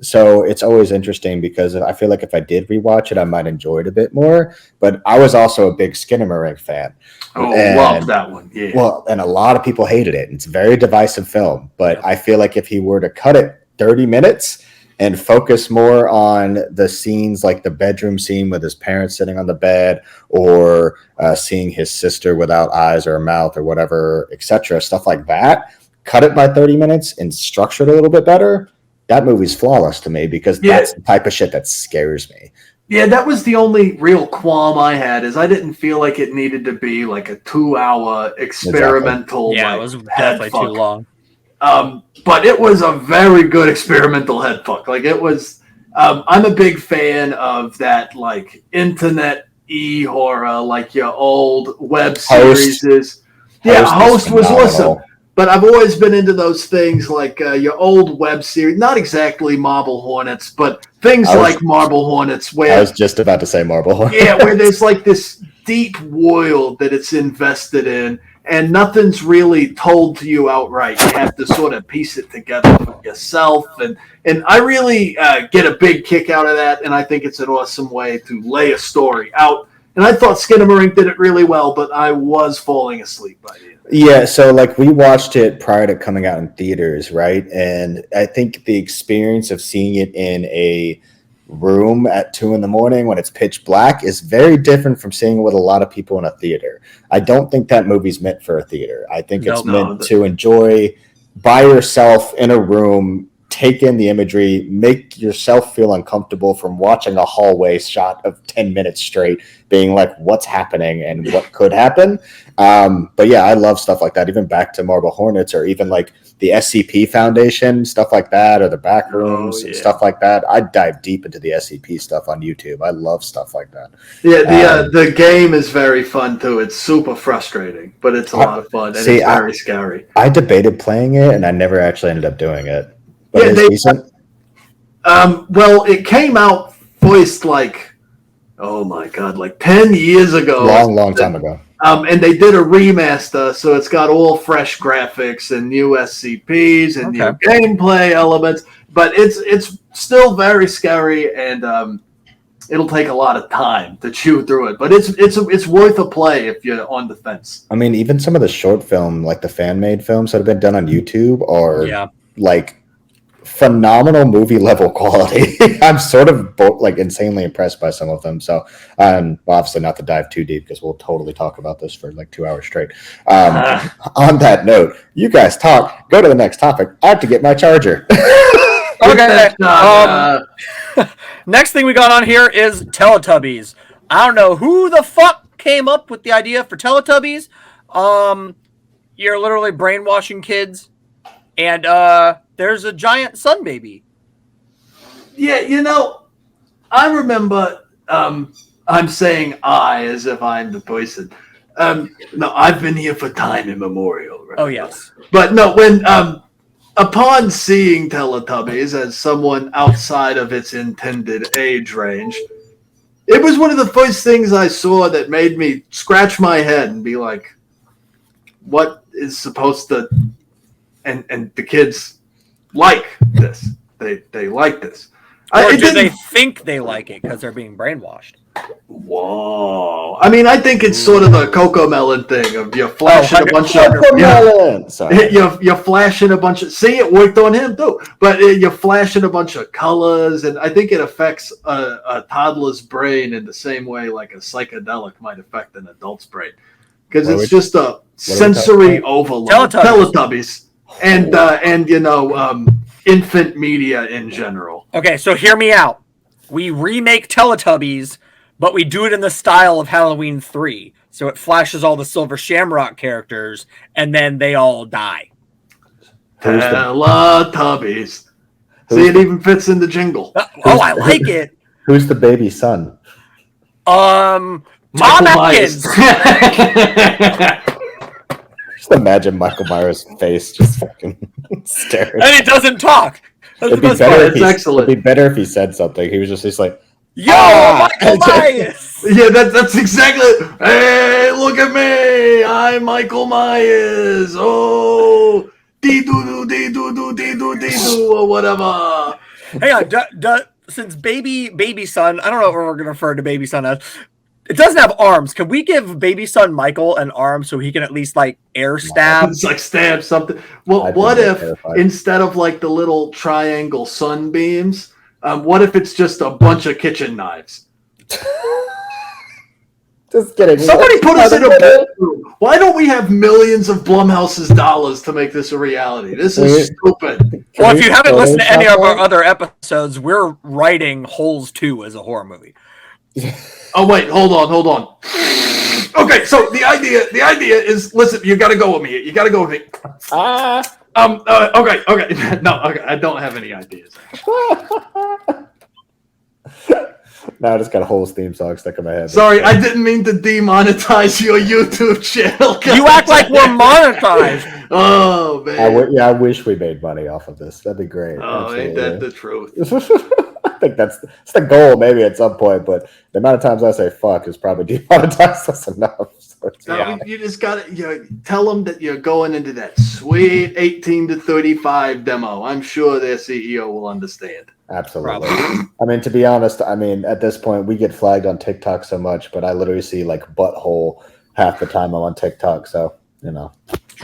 So it's always interesting because I feel like if I did rewatch it, I might enjoy it a bit more. But I was also a big Skinamarink fan. Oh, love that one. Yeah. Well, and a lot of people hated it. It's a very divisive film. But I feel like if he were to cut it 30 minutes and focus more on the scenes like the bedroom scene with his parents sitting on the bed or seeing his sister without eyes or a mouth or whatever, etc., stuff like that, cut it by 30 minutes and structure it a little bit better, that movie's flawless to me because that's the type of shit that scares me. Yeah, that was the only real qualm I had is I didn't feel like it needed to be like a 2-hour experimental. Exactly. Yeah, it was definitely too long. But it was a very good experimental head fuck. Like it was, I'm a big fan of that like internet horror, like your old web series. Host was awesome. But I've always been into those things like your old web series, not exactly Marble Hornets, but things like Marble Hornets. Where I was just about to say Marble Hornets. Yeah, where there's like this deep world that it's invested in. And nothing's really told to you outright. You have to sort of piece it together for yourself. And I really get a big kick out of that. And I think it's an awesome way to lay a story out. And I thought Skinamarink did it really well, but I was falling asleep by the end. Yeah, so like we watched it prior to coming out in theaters, right? And I think the experience of seeing it in a room at 2 a.m. when it's pitch black is very different from seeing it with a lot of people in a theater. I don't think that movie's meant for a theater. I think it's meant to enjoy by yourself in a room, take in the imagery, make yourself feel uncomfortable from watching a hallway shot of 10 minutes straight, being like, what's happening and what could happen. But yeah, I love stuff like that, even back to Marble Hornets or even like the SCP Foundation, stuff like that, or the back rooms and stuff like that. I dive deep into the SCP stuff on YouTube. I love stuff like that. Yeah, the game is very fun too. It's super frustrating, but it's a lot of fun and it's very scary. I debated playing it and I never actually ended up doing it. But it's decent. Well, it came out first like, oh my god, like 10 years ago. Long time ago. And they did a remaster, so it's got all fresh graphics and new SCPs and new gameplay elements. But it's still very scary, and it'll take a lot of time to chew through it. But it's worth a play if you're on the fence. I mean, even some of the short film, like the fan made films that have been done on YouTube, are like phenomenal movie level quality. I'm sort of like insanely impressed by some of them. So obviously not to dive too deep because we'll totally talk about this for like 2 hours straight. On that note, you guys talk, go to the next topic. I have to get my charger. Okay. Next thing we got on here is Teletubbies. I don't know who the fuck came up with the idea for Teletubbies. You're literally brainwashing kids. And there's a giant sun baby. Yeah, I remember, I'm saying I as if I'm the person. No, I've been here for time immemorial. Right? Oh, yes. But no, when, upon seeing Teletubbies as someone outside of its intended age range, it was one of the first things I saw that made me scratch my head and be like, what is supposed to... And the kids like this. They like this. Or do they think they like it because they're being brainwashed? Whoa. I mean, I think it's sort of a Cocomelon thing of you're flashing a bunch of... You're flashing a bunch of... See, it worked on him too. But you're flashing a bunch of colors, and I think it affects a toddler's brain in the same way like a psychedelic might affect an adult's brain. Because it's just a sensory overload. Teletubbies. And infant media in general. Okay, so hear me out. We remake Teletubbies, but we do it in the style of Halloween 3. So it flashes all the Silver Shamrock characters, and then they all die. Teletubbies. Who's See, it the- even fits in the jingle. Oh, I like it. Who's the baby son? Tom Myers. Atkins. Just imagine Michael Myers' face just fucking staring. And he doesn't talk. That's It'd the be best better part. if That's excellent. It'd be better if he said something. He was just like, Yo, Ah! Michael Myers. Yeah, that's exactly. Hey, look at me! I'm Michael Myers. Oh, dee doo doo dee doo doo dee doo dee doo or whatever. Hang on, since baby son, I don't know what we're gonna refer to baby son as. It doesn't have arms. Can we give baby son Michael an arm so he can at least like air stab? It's like stab something. Well, I'd be what more if terrified. instead of like the little triangle sunbeams, what if it's just a bunch of kitchen knives? just kidding. Somebody put us in a bedroom. Why don't we have millions of Blumhouse's dollars to make this a reality? This is stupid. Well, if you haven't listened to any of our Photoshop other episodes, we're writing Holes 2 as a horror movie. Oh wait, hold on. Okay, so the idea is, listen, you got to go with me. You got to go with me. Okay. No, okay, I don't have any ideas. Now I just got a whole theme song stuck in my head. Sorry, I didn't mean to demonetize your YouTube channel. You act like we're monetized. Oh man. I wish we made money off of this. That'd be great. Oh, ain't that the truth? I think that's the goal, maybe at some point. But the amount of times I say "fuck" is probably demonetized us enough. So You just got to tell them that you're going into that sweet 18 to 35 demo. I'm sure their CEO will understand. Absolutely. I mean, to be honest, at this point, we get flagged on TikTok so much, but I literally see like butthole half the time I'm on TikTok. So, Yeah,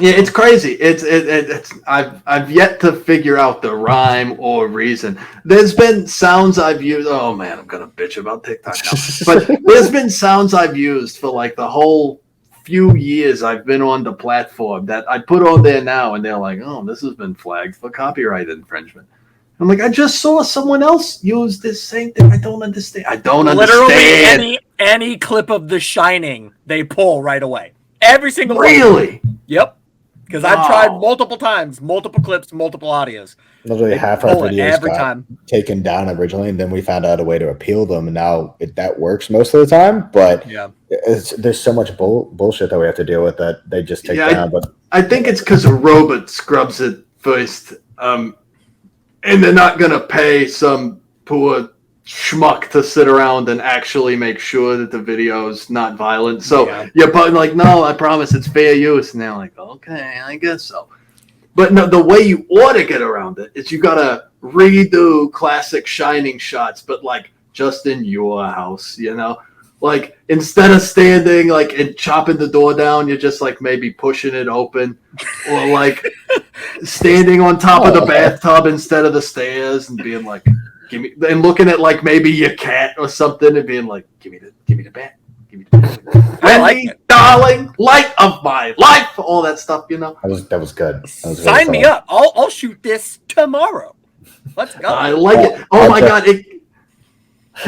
it's crazy. It's I've yet to figure out the rhyme or reason. There's been sounds I've used. Oh man, I'm gonna bitch about TikTok now. But there's been sounds I've used for like the whole few years I've been on the platform that I put on there now, and they're like, "Oh, this has been flagged for copyright infringement." I'm like, I just saw someone else use this same thing. I don't understand. Literally any clip of The Shining, they pull right away. Every single one. Really? Yep. Because I've tried multiple times, multiple clips, multiple audios. literally half our videos every got time taken down originally, and then we found out a way to appeal them, and now that works most of the time. But yeah, there's so much bullshit that we have to deal with that they just take down. But I think it's because a robot scrubs it first, and they're not gonna pay some poor schmuck to sit around and actually make sure that the video is not violent. So you're like, no, I promise it's fair use, and they're like, okay, I guess so. But no, the way you ought to get around it is you gotta redo classic Shining shots, but like just in your house, you know? Like instead of standing like and chopping the door down, you're just like maybe pushing it open, or like standing on top of the bathtub instead of the stairs and being like, give me, and looking at like maybe your cat or something and being like, give me the bat. I like it. Darling, light of my life, all that stuff, you know. that was good. Sign me up. I'll shoot this tomorrow. Let's go. I like it. Oh my god! I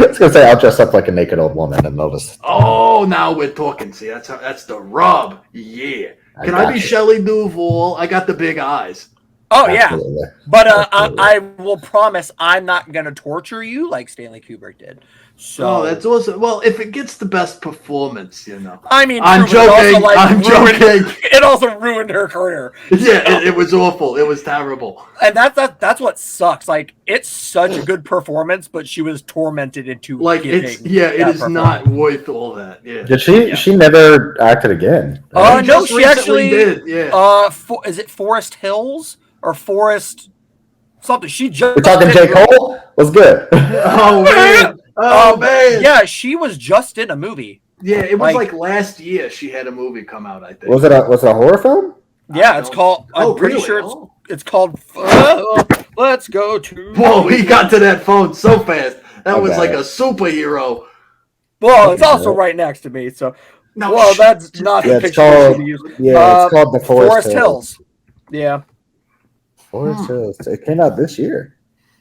was gonna say I'll dress up like a naked old woman and they'll just. Oh, now we're talking. See, that's the rub. Yeah. Can I be Shelley Duvall? I got the big eyes. Oh absolutely. Yeah, but I will promise I'm not gonna torture you like Stanley Kubrick did. So that's awesome. Well, if it gets the best performance, you know. I mean, I'm joking. I'm joking. It also ruined her career. Yeah, it was awful. It was terrible. And that's what sucks. Like, it's such a good performance, but she was tormented into like it is not worth all that. Yeah. Did she? Yeah. She never acted again. Right? No, she actually did. Yeah. Is it Forest Hills or Forest something? She just. We're talking J. Cole. Was good. Oh man. Oh man! Yeah, she was just in a movie. Yeah, it was like last year. She had a movie come out. I think. Was it a horror film? Yeah, it's called. I'm pretty sure it's called. Let's go to. Whoa! He got to that phone so fast. That was like a superhero. Well, it's also right next to me. So, well, that's not the picture called, yeah, it's called the Forest Hills. Yeah. Forest Hills. It came out this year.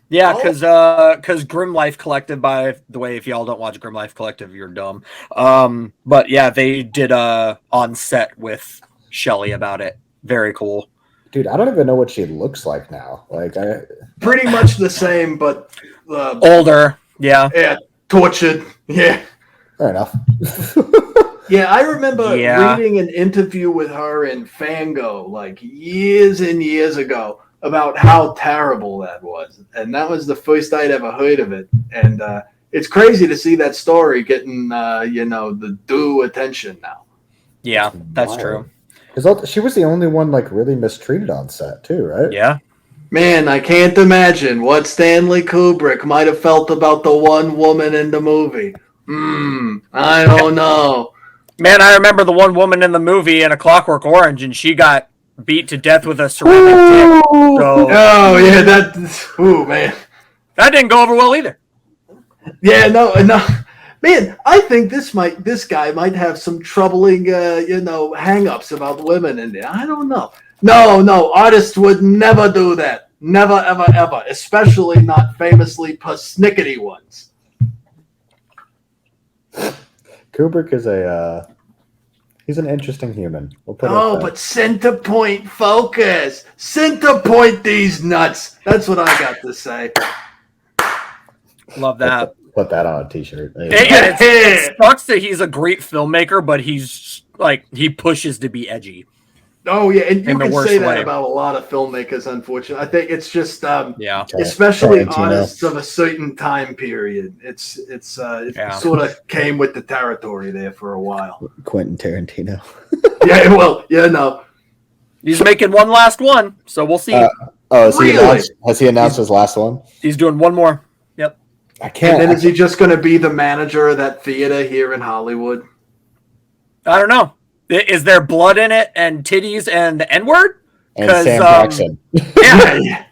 Yeah, because Grim Life Collective, by the way, if y'all don't watch Grim Life Collective, you're dumb. But yeah, they did on set with Shelley about it. Very cool. Dude, I don't even know what she looks like now. Like, Pretty much the same, but Older. Yeah. yeah, tortured. Yeah. fair enough. Yeah, I remember Yeah. reading an interview with her in Fango like years and years ago about how terrible that was. And that was the first I'd ever heard of it. And it's crazy to see that story getting, the due attention now. Yeah, that's true. Because she was the only one like really mistreated on set too, right? Yeah. Man, I can't imagine what Stanley Kubrick might have felt about the one woman in the movie. I don't know. Man, I remember the one woman in the movie in A Clockwork Orange, and she got beat to death with a ceramic dick. So Oh, yeah, ooh, man. that didn't go over well either. Yeah, no. Man, I think this guy might have some troubling, hang-ups about women in there. I don't know. No, artists would never do that. Never, ever, ever. Especially not famously persnickety ones. Kubrick is he's an interesting human. We'll put it at that. But center point focus. Center point these nuts. That's what I got to say. Love that. Put that on a t-shirt. It sucks that he's a great filmmaker, but he's like, he pushes to be edgy. Oh, yeah, and you In the can worst say that way. about a lot of filmmakers, unfortunately. I think it's just, Yeah. especially Tarantino. artists of a certain time period. It sort of came with the territory there for a while. Quentin Tarantino. Yeah, well, yeah, no. He's making one last one, so we'll see. Has he announced his last one? He's doing one more. Yep. I can't. And then is he just going to be the manager of that theater here in Hollywood? I don't know. Is there blood in it and titties and the N-word? And Sam Jackson. Yeah.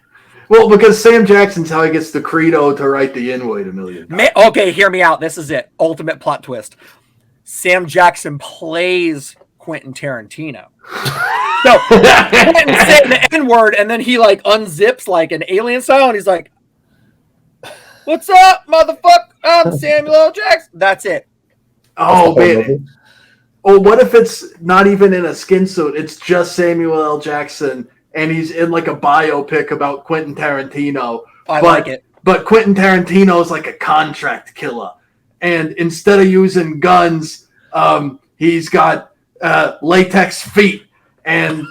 Well, because Sam Jackson's how he gets the credo to write the N-word a million times. Okay, hear me out. This is it. Ultimate plot twist. Sam Jackson plays Quentin Tarantino. So Quentin's saying the N-word, and then he like unzips like an alien style, and he's like, "What's up, motherfucker? I'm Samuel L. Jackson." That's it. Oh, man. Or what if it's not even in a skin suit? It's just Samuel L. Jackson, and he's in like a biopic about Quentin Tarantino. I like it. But Quentin Tarantino is like a contract killer. And instead of using guns, he's got latex feet. And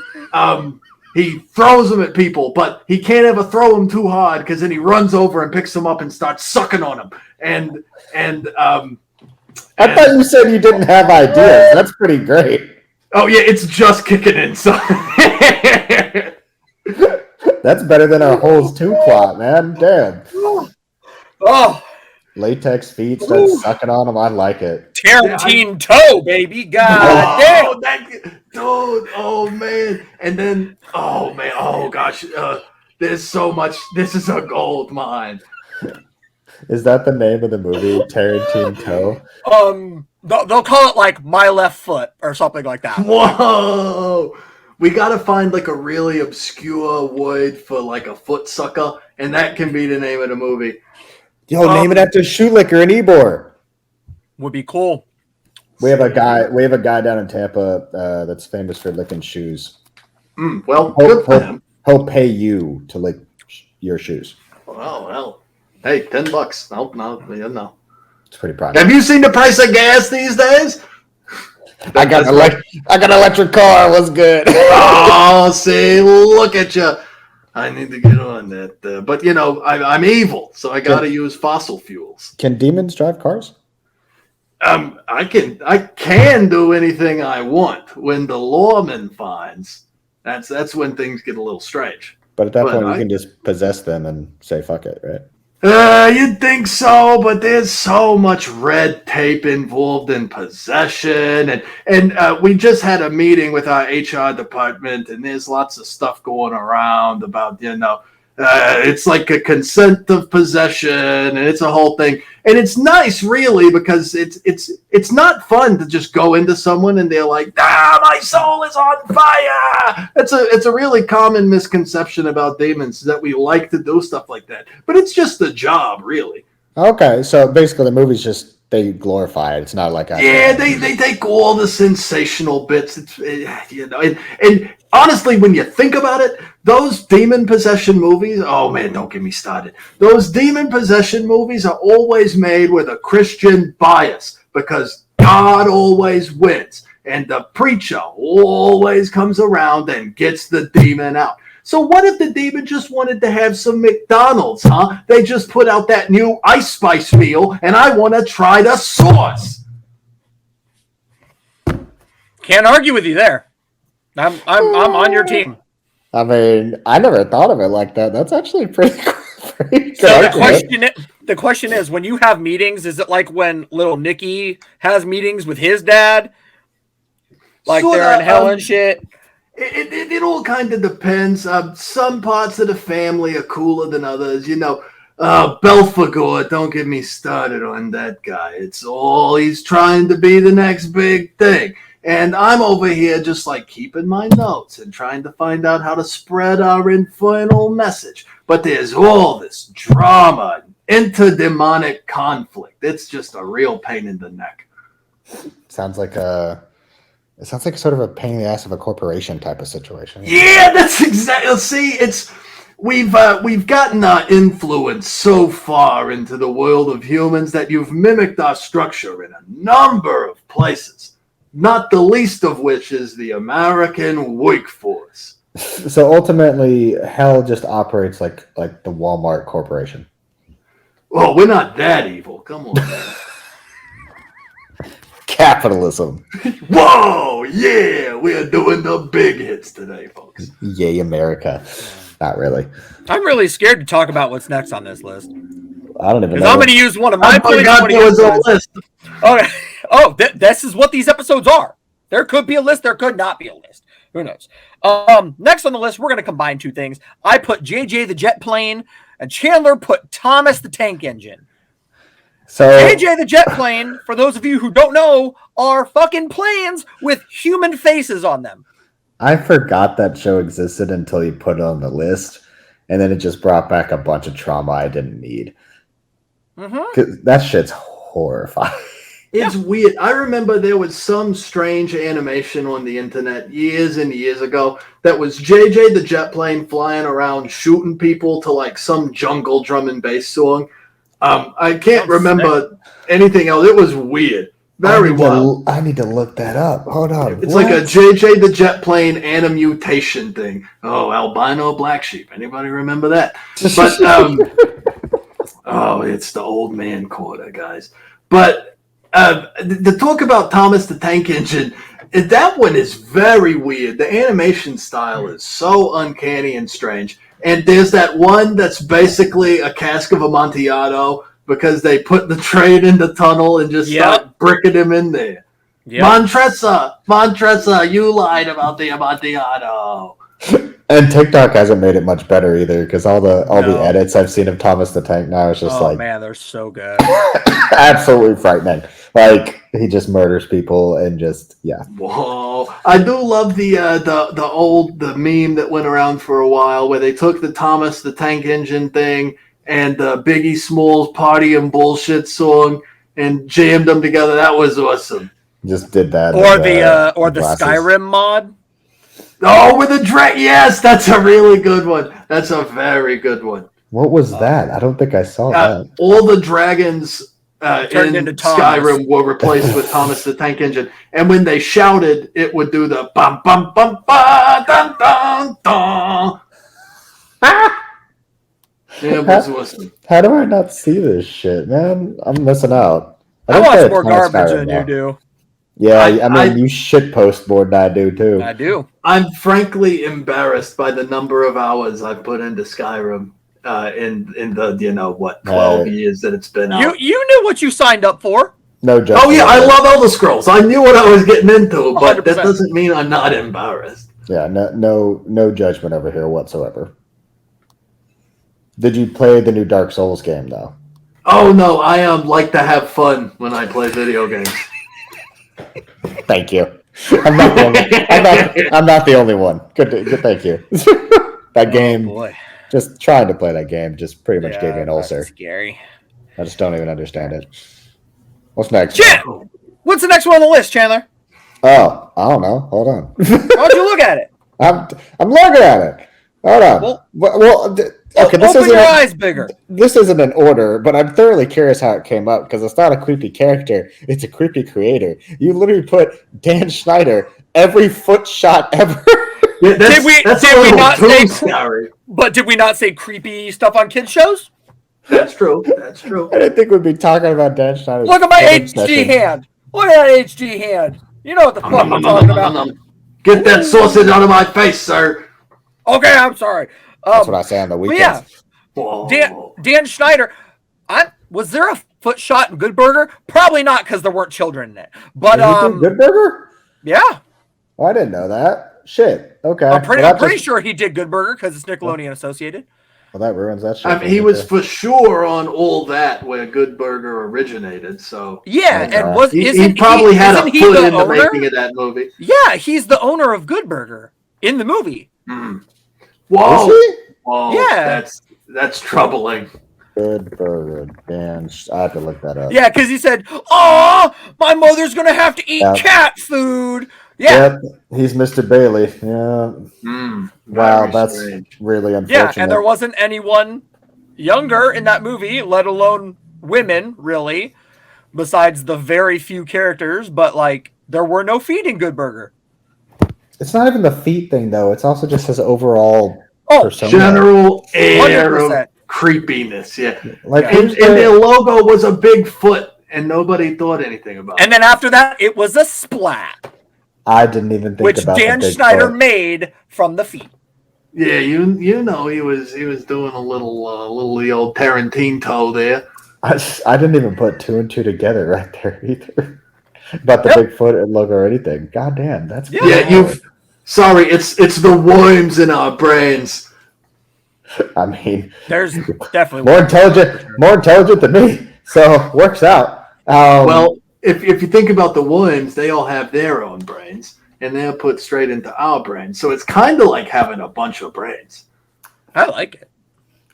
he throws them at people, but he can't ever throw them too hard because then he runs over and picks them up and starts sucking on them. And I thought you said you didn't have ideas. That's pretty great. Oh, yeah, it's just kicking in. So That's better than our Holes 2 plot, man. Damn. Oh, Latex feet, start sucking on them. I like it. Tarantino toe, baby. God damn. Dude, oh, man. And then, oh, man, oh, gosh. There's so much. This is a gold mine. Is that the name of the movie, Tarantino Toe? They'll call it like My Left Foot or something like that. Whoa. We got to find like a really obscure word for like a foot sucker, and that can be the name of the movie. Yo, name it after Shoelicker and Ebor. Would be cool. We have a guy down in Tampa that's famous for licking shoes. Well, good for him. He'll pay you to lick your shoes. Well. Hey, $10. No. It's pretty prime. Have you seen the price of gas these days? I got an electric car. What's good? Oh, see, look at you. I need to get on that. But, I'm evil, so I got to use fossil fuels. Can demons drive cars? I can do anything I want. When the lawman finds, that's when things get a little strange. But at that point, you can just possess them and say, fuck it, right? You'd think so, but there's so much red tape involved in possession, and we just had a meeting with our HR department, and there's lots of stuff going around about it's like a consent of possession, and it's a whole thing, and it's nice really because it's not fun to just go into someone and they're like, my soul is on fire. It's a really common misconception about demons that we like to do stuff like that, but it's just a job really. Okay, so basically the movie's just they glorify it. It's not like they take all the sensational bits, and honestly, when you think about it, those demon possession movies, oh man, don't get me started. Those demon possession movies are always made with a Christian bias because God always wins. And the preacher always comes around and gets the demon out. So what if the demon just wanted to have some McDonald's, huh? They just put out that new Ice Spice meal, and I want to try the sauce. Can't argue with you there. I'm on your team. I mean, I never thought of it like that. That's actually pretty good. So the question is, when you have meetings, is it like when little Nicky has meetings with his dad? Like Sorta, they're in hell and shit? It all kind of depends. Some parts of the family are cooler than others. Belphegor, don't get me started on that guy. It's all he's trying to be the next big thing. And I'm over here just like keeping my notes and trying to find out how to spread our infernal message. But there's all this drama, interdemonic conflict. It's just a real pain in the neck. Sounds like sort of a pain in the ass of a corporation type of situation. Yeah, that's exactly. See, we've gotten our influence so far into the world of humans that you've mimicked our structure in a number of places. Not the least of which is the American workforce. So ultimately, hell just operates like the Walmart Corporation. Well, we're not that evil. Come on, man. Capitalism. Whoa, yeah, we're doing the big hits today, folks. Yay, America. Not really. I'm really scared to talk about what's next on this list. I don't even know. Because I'm going to use one of my I points. forgot there was a list. Okay. Oh, this is what these episodes are. There could be a list. There could not be a list. Who knows? Next on the list, we're going to combine two things. I put JJ the jet plane, and Chandler put Thomas the tank engine. So JJ the jet plane, for those of you who don't know, are fucking planes with human faces on them. I forgot that show existed until you put it on the list, and then it just brought back a bunch of trauma I didn't need. Mm-hmm. That shit's horrifying. It's weird. I remember there was some strange animation on the internet years and years ago that was JJ the jet plane flying around shooting people to like some jungle drum and bass song. I can't remember anything else. It was weird. Very wild. I need to look that up. Hold on. It's like a JJ the jet plane animutation thing. Oh, albino black sheep. Anybody remember that? But oh, it's the old man quarter, guys. But the talk about Thomas the Tank Engine, that one is very weird. The animation style is so uncanny and strange. And there's that one that's basically a cask of Amontillado because they put the train in the tunnel and just start bricking him in there. Yep. Montressa, you lied about the Amontillado. And TikTok hasn't made it much better either because all the edits I've seen of Thomas the Tank now is just man, they're so good. Absolutely frightening. Like he just murders people and just Whoa! I do love the meme that went around for a while where they took the Thomas the Tank Engine thing and the Biggie Smalls Party and Bullshit song and jammed them together. That was awesome. Just did that. Or the Skyrim mod. Oh, with the dragon! Yes, that's a really good one. That's a very good one. What was that? I don't think I saw that. All the dragons turned into Skyrim were replaced with Thomas the Tank Engine, and when they shouted, it would do the bum bum bum ba dun dun dun. It was awesome. How do I not see this shit, man? I'm missing out. I watch more garbage than you do. Yeah, I mean, you shit post more than I do, too. I do. I'm frankly embarrassed by the number of hours I've put into Skyrim in the 12 years that it's been out. You knew what you signed up for. No joke. Oh, yeah, I love Elder Scrolls. I knew what I was getting into, but 100%. that doesn't mean I'm not embarrassed. Yeah, no judgment over here whatsoever. Did you play the new Dark Souls game, though? Oh, no, I like to have fun when I play video games. Thank you. I'm not the only one. Good. Thank you. That game. Boy. Just trying to play that game just pretty much gave me an ulcer. Scary. I just don't even understand it. What's next? What's the next one on the list, Chandler? Oh, I don't know. Hold on. Why don't you look at it? I'm looking at it. Hold on. Okay, this open isn't your eyes bigger. this isn't an order, but I'm thoroughly curious how it came up because it's not a creepy character; it's a creepy creator. You literally put Dan Schneider every foot shot ever. Yeah, Did we not say scary? But did we not say creepy stuff on kids shows? That's true. That's true. I didn't think we'd be talking about Dan Schneider's. Look at my foot HD obsession. hand. Look at that HD hand. You know what the fuck we're talking about. Get that sausage out of my face, sir. Okay, I'm sorry. That's what I say on the But weekends. yeah, Dan Schneider. Was there a foot shot in Good Burger? Probably not, because there weren't children in it. But Did he do Good Burger? yeah, Oh, I didn't know that. Shit. Okay. I'm pretty sure he did Good Burger because it's Nickelodeon associated. Well, that ruins that shit. I mean, he was for sure on all that where Good Burger originated. So yeah, Okay. and he probably had a foot in the owner? making of that movie. Yeah, he's the owner of Good Burger in the movie. Whoa, Is he? whoa, Yeah. that's troubling. Good Burger. Dan, I have to look that up. Yeah, because he said, "Oh, my mother's gonna have to eat cat food." Yeah, Yep, he's Mr. Bailey. Yeah. Wow, Very that's strange. really unfortunate. yeah, and there wasn't anyone younger in that movie, let alone women, really, besides the very few characters. But like, there were no feet in Good Burger. It's not even the feet thing, though. It's also just his overall persona. General air 100%. of creepiness. Yeah, Like, and their logo was a big foot, and nobody thought anything about it. And then after that, it was a splat, I didn't even think which about Dan the big Schneider foot. made from the feet. Yeah, you know he was doing a little the old Tarantino there. I didn't even put two and two together right there either. About the big foot and logo or anything. God damn, that's Yeah, sorry, it's the worms in our brains. I mean, There's definitely more intelligent than me, so works out. Well, if you think about the worms, they all have their own brains, and they're put straight into our brains. So it's kind of like having a bunch of brains. I like it.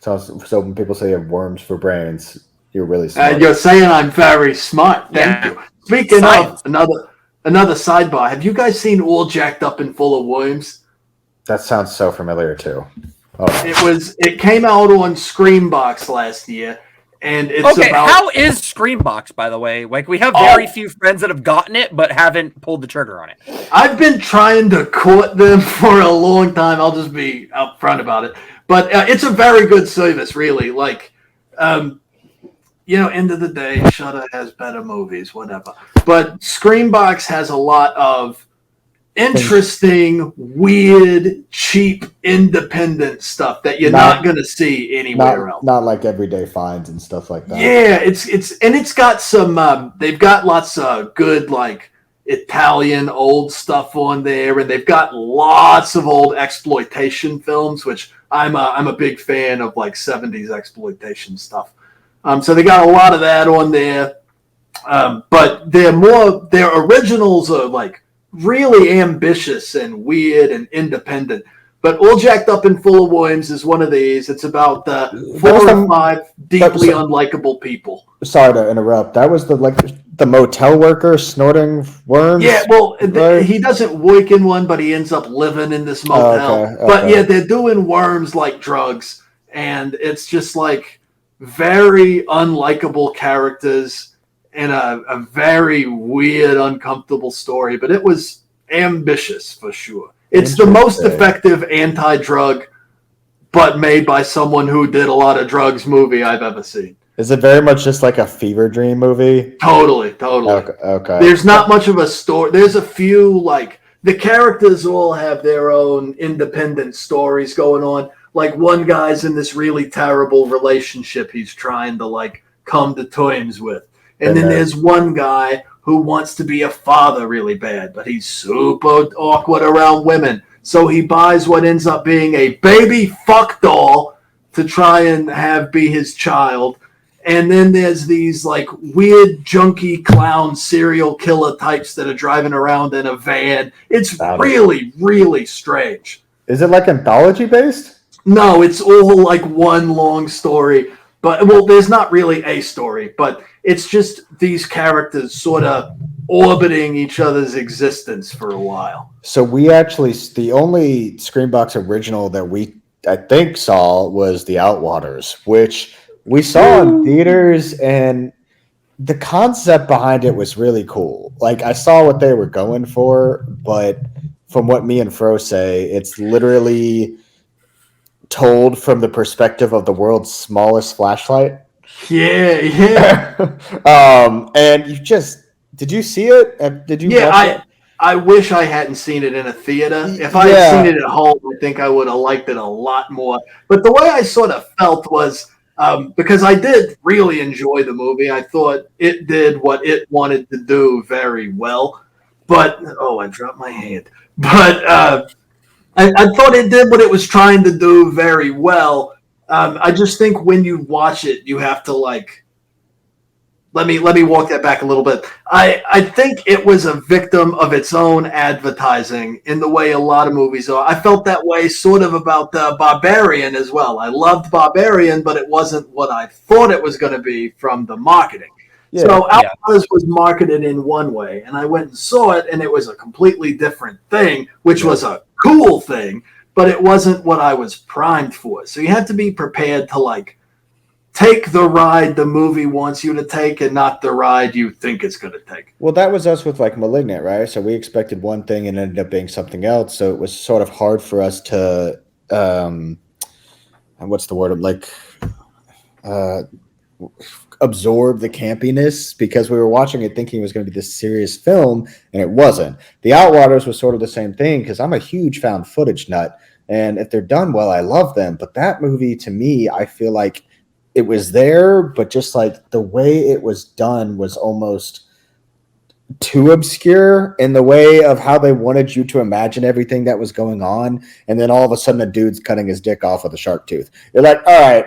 so when people say you have worms for brains, you're really smart. You're saying I'm very smart. Thank you. Speaking Science. of another sidebar, have you guys seen All Jacked Up and Full of Worms? That sounds so familiar too. Oh, It came out on Screambox last year, and it's Okay, about how is Screambox, by the way? Like, we have very few friends that have gotten it, but haven't pulled the trigger on it. I've been trying to court them for a long time. I'll just be upfront about it. But it's a very good service, really. Like, end of the day, Shudder has better movies, whatever. But Screambox has a lot of interesting, weird, cheap, independent stuff that you're not going to see anywhere else. Not like everyday finds and stuff like that. Yeah, it's got some. They've got lots of good like Italian old stuff on there, and they've got lots of old exploitation films, which I'm a big fan of, like 70s exploitation stuff. So they got a lot of that on there, but their originals are like really ambitious and weird and independent. But All Jacked Up and Full of Worms is one of these. It's about 4 or 5 deeply unlikable people. Sorry to interrupt. That was the motel worker snorting worms. Yeah, well, right? he doesn't work in one, but he ends up living in this motel. Okay. But yeah, they're doing worms like drugs, and it's just like very unlikable characters and a very weird, uncomfortable story. But it was ambitious for sure. It's the most effective anti-drug, but made by someone who did a lot of drugs movie I've ever seen. Is it very much just like a fever dream movie? Totally. Okay. There's not much of a story. There's a few, like, the characters all have their own independent stories going on. Like, one guy's in this really terrible relationship he's trying to, like, come to terms with. And then there's one guy who wants to be a father really bad, but he's super awkward around women. So he buys what ends up being a baby fuck doll to try and be his child. And then there's these like weird junkie clown serial killer types that are driving around in a van. It's really, really strange. Is it like anthology based? No, it's all like one long story. But, well, there's not really a story, but it's just these characters sort of orbiting each other's existence for a while. So we actually, the only Screambox original that I think, saw was The Outwaters, which we saw in theaters, and the concept behind it was really cool. Like, I saw what they were going for, but from what me and Fro say, it's literally told from the perspective of the world's smallest flashlight. Yeah. And did you see it? Did you watch it? I wish I hadn't seen it in a theater. If I had seen it at home, I think I would have liked it a lot more. But the way I sort of felt was because I did really enjoy the movie. I thought it did what it wanted to do very well. But I dropped my hand. But I thought it did what it was trying to do very well. I just think when you watch it, you have to let me walk that back a little bit. I think it was a victim of its own advertising in the way a lot of movies are. I felt that way sort of about Barbarian as well. I loved Barbarian, but it wasn't what I thought it was going to be from the marketing. Yeah. So Outlaws was marketed in one way, and I went and saw it, and it was a completely different thing, which was a cool thing, but it wasn't what I was primed for. So you had to be prepared to take the ride the movie wants you to take and not the ride you think it's going to take. Well, that was us with Malignant, right? So we expected one thing and ended up being something else. So it was sort of hard for us to, what's the word? Absorb the campiness, because we were watching it thinking it was going to be this serious film, and it wasn't. The Outwaters was sort of the same thing, because I'm a huge found footage nut, and if they're done well, I love them. But that movie, to me, I feel like it was there, but just the way it was done was almost too obscure in the way of how they wanted you to imagine everything that was going on, and then all of a sudden a dude's cutting his dick off with a shark tooth. You're like, all right,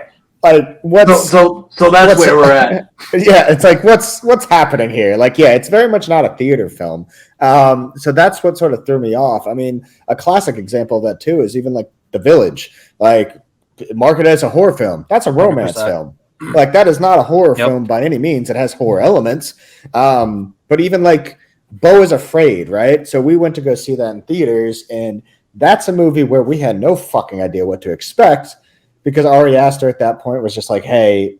what's so that's where we're at. Yeah, it's what's happening here? It's very much not a theater film. So that's what sort of threw me off. I mean, a classic example of that too is even The Village, marketed as a horror film. That's a romance 100%. film. That is not a horror film by any means. It has horror elements. But even Beau is Afraid, right? So we went to go see that in theaters, and that's a movie where we had no fucking idea what to expect, because Ari Aster at that point was just hey,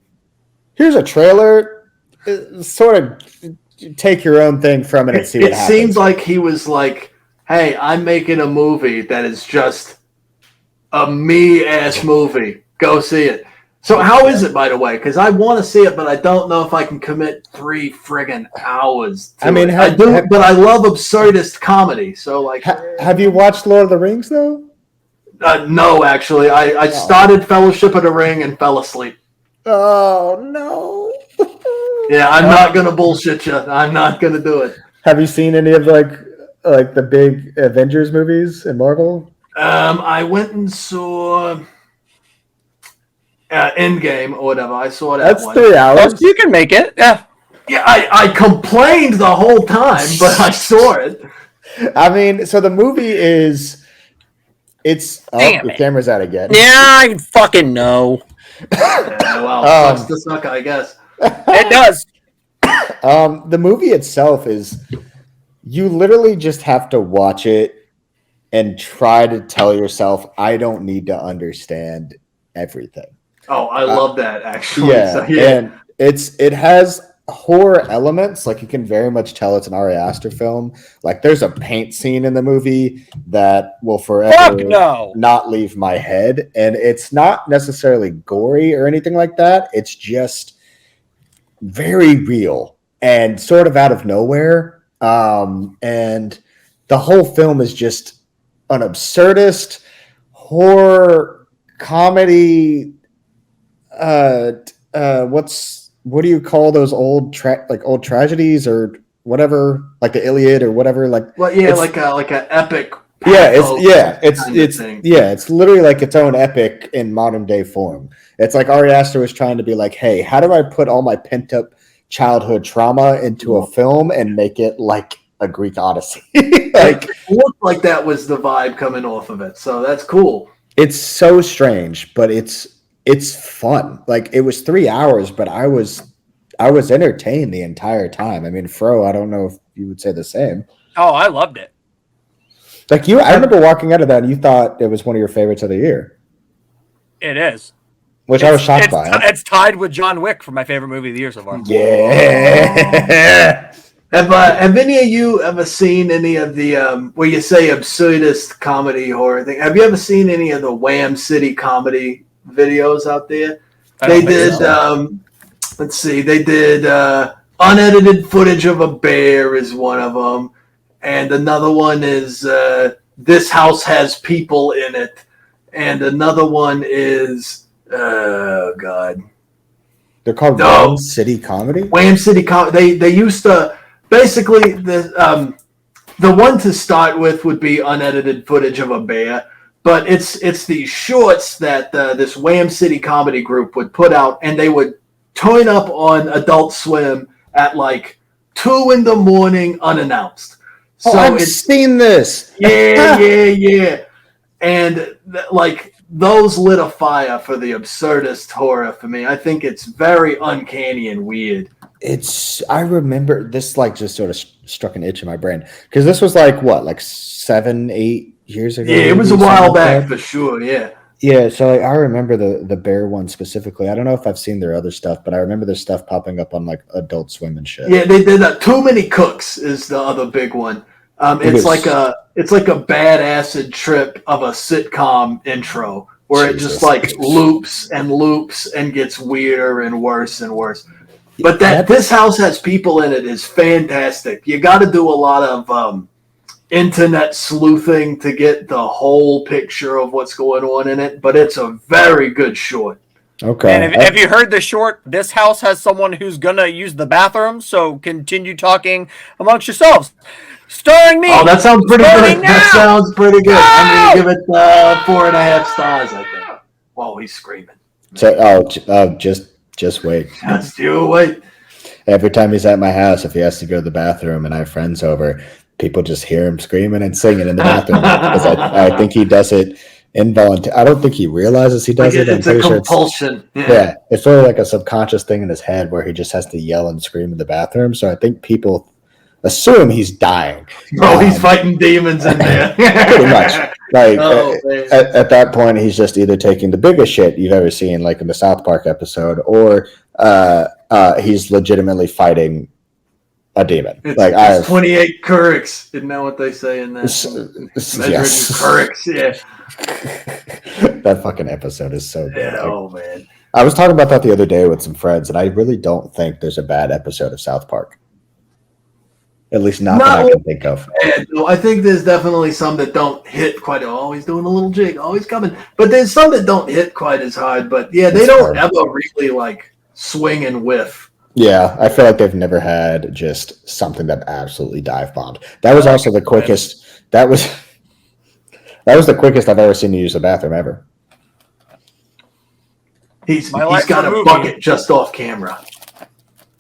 here's a trailer, sort of take your own thing from it and see what happens. It seems like he was hey, I'm making a movie that is just a me-ass movie. Go see it. So how is it, by the way? Because I want to see it, but I don't know if I can commit 3 friggin' hours to it. I do, but I love absurdist comedy. So have you watched Lord of the Rings though? No, actually. I started Fellowship of the Ring and fell asleep. Oh, no. Yeah, I'm not going to bullshit you. I'm not going to do it. Have you seen any of the big Avengers movies in Marvel? I went and saw Endgame or whatever. I saw that That's one. 3 hours. You can make it. Yeah. Yeah, I complained the whole time, but I saw it. I mean, so the movie is... your camera's out again. Yeah, I fucking know. Yeah, well, sucks to suck, I guess. It does. The movie itself is... You literally just have to watch it and try to tell yourself, I don't need to understand everything. Oh, I love that, actually. Yeah, So, yeah. and it has horror elements. You can very much tell it's an Ari Aster film. There's a paint scene in the movie that will forever not leave my head, and it's not necessarily gory or anything like that. It's just very real and sort of out of nowhere. And the whole film is just an absurdist horror comedy. What do you call those old tragedies or whatever, the Iliad or whatever? Well, yeah, like a epic. It's literally its own epic in modern day form. It's Ari Aster was trying to be hey, how do I put all my pent up childhood trauma into a film and make it like a Greek Odyssey? It looked like that was the vibe coming off of it, so that's cool. It's so strange, but it's fun. It was 3 hours, but I was I was entertained the entire time. I mean, Fro, I don't know if you would say the same. Oh, I loved it. Like you, I remember walking out of that and you thought it was one of your favorites of the year, It is. which I was shocked by. It's tied with John Wick for my favorite movie of the year so far. Yeah. Have any of you ever seen any of the where you say absurdist comedy horror thing? Have you ever seen any of the Wham City comedy videos out there? They did. Let's see. They did unedited footage of a bear is one of them, and another one is this house has people in it, and another one is God. They're called Wham City Comedy. Wham City Comedy. They used to basically the one to start with would be unedited footage of a bear, but it's these shorts that this Wham City Comedy group would put out, and they would turn up on Adult Swim at like 2 a.m. unannounced. So I've seen this. Yeah. And like those lit a fire for the absurdist horror for me. I think it's very uncanny and weird. I remember this like just sort of struck an itch in my brain because this was like what, like 7-8 years ago. Yeah, it was a while back for sure. Yeah. Yeah, so like, I remember the bear one specifically. I don't know if I've seen their other stuff, but I remember their stuff popping up on like Adult Swim and shit. Yeah, they did that. Too Many Cooks is the other big one. It's like a bad acid trip of a sitcom intro where it just like loops and gets weirder and worse and worse. But this house has people in it is fantastic. You got to do a lot of internet sleuthing to get the whole picture of what's going on in it, but it's a very good short. Okay. And have you heard the short? This house has someone who's gonna use the bathroom, so continue talking amongst yourselves. Starring me. Oh, that sounds pretty good. Now. That sounds pretty good. I'm gonna give it 4.5 stars. I think. Whoa, he's screaming. So, just wait. Just you wait. Every time he's at my house, if he has to go to the bathroom and I have friends over, people just hear him screaming and singing in the bathroom because I think he does it involuntarily. I don't think he realizes he does it. It's a compulsion. Yeah, it's sort of like a subconscious thing in his head where he just has to yell and scream in the bathroom. So I think people assume he's dying. Bro, he's fighting demons in there. Pretty much. Like at that point, he's just either taking the biggest shit you've ever seen, like in the South Park episode, or he's legitimately fighting a demon. It's 28 Kuriks. Isn't that what they say in that? Yes. Kuriks, yeah. That fucking episode is so good. Yeah, oh, man. I was talking about that the other day with some friends, and I really don't think there's a bad episode of South Park. At least not that I can think of. No, I think there's definitely some that don't hit quite. Oh, he's doing a little jig. Oh, he's coming. But there's some that don't hit quite as hard. But yeah, they don't ever really like swing and whiff. Yeah, I feel like they've never had just something that absolutely dive bombed. That was also the quickest. That was the quickest I've ever seen you use the bathroom ever. He's got a bucket just off camera.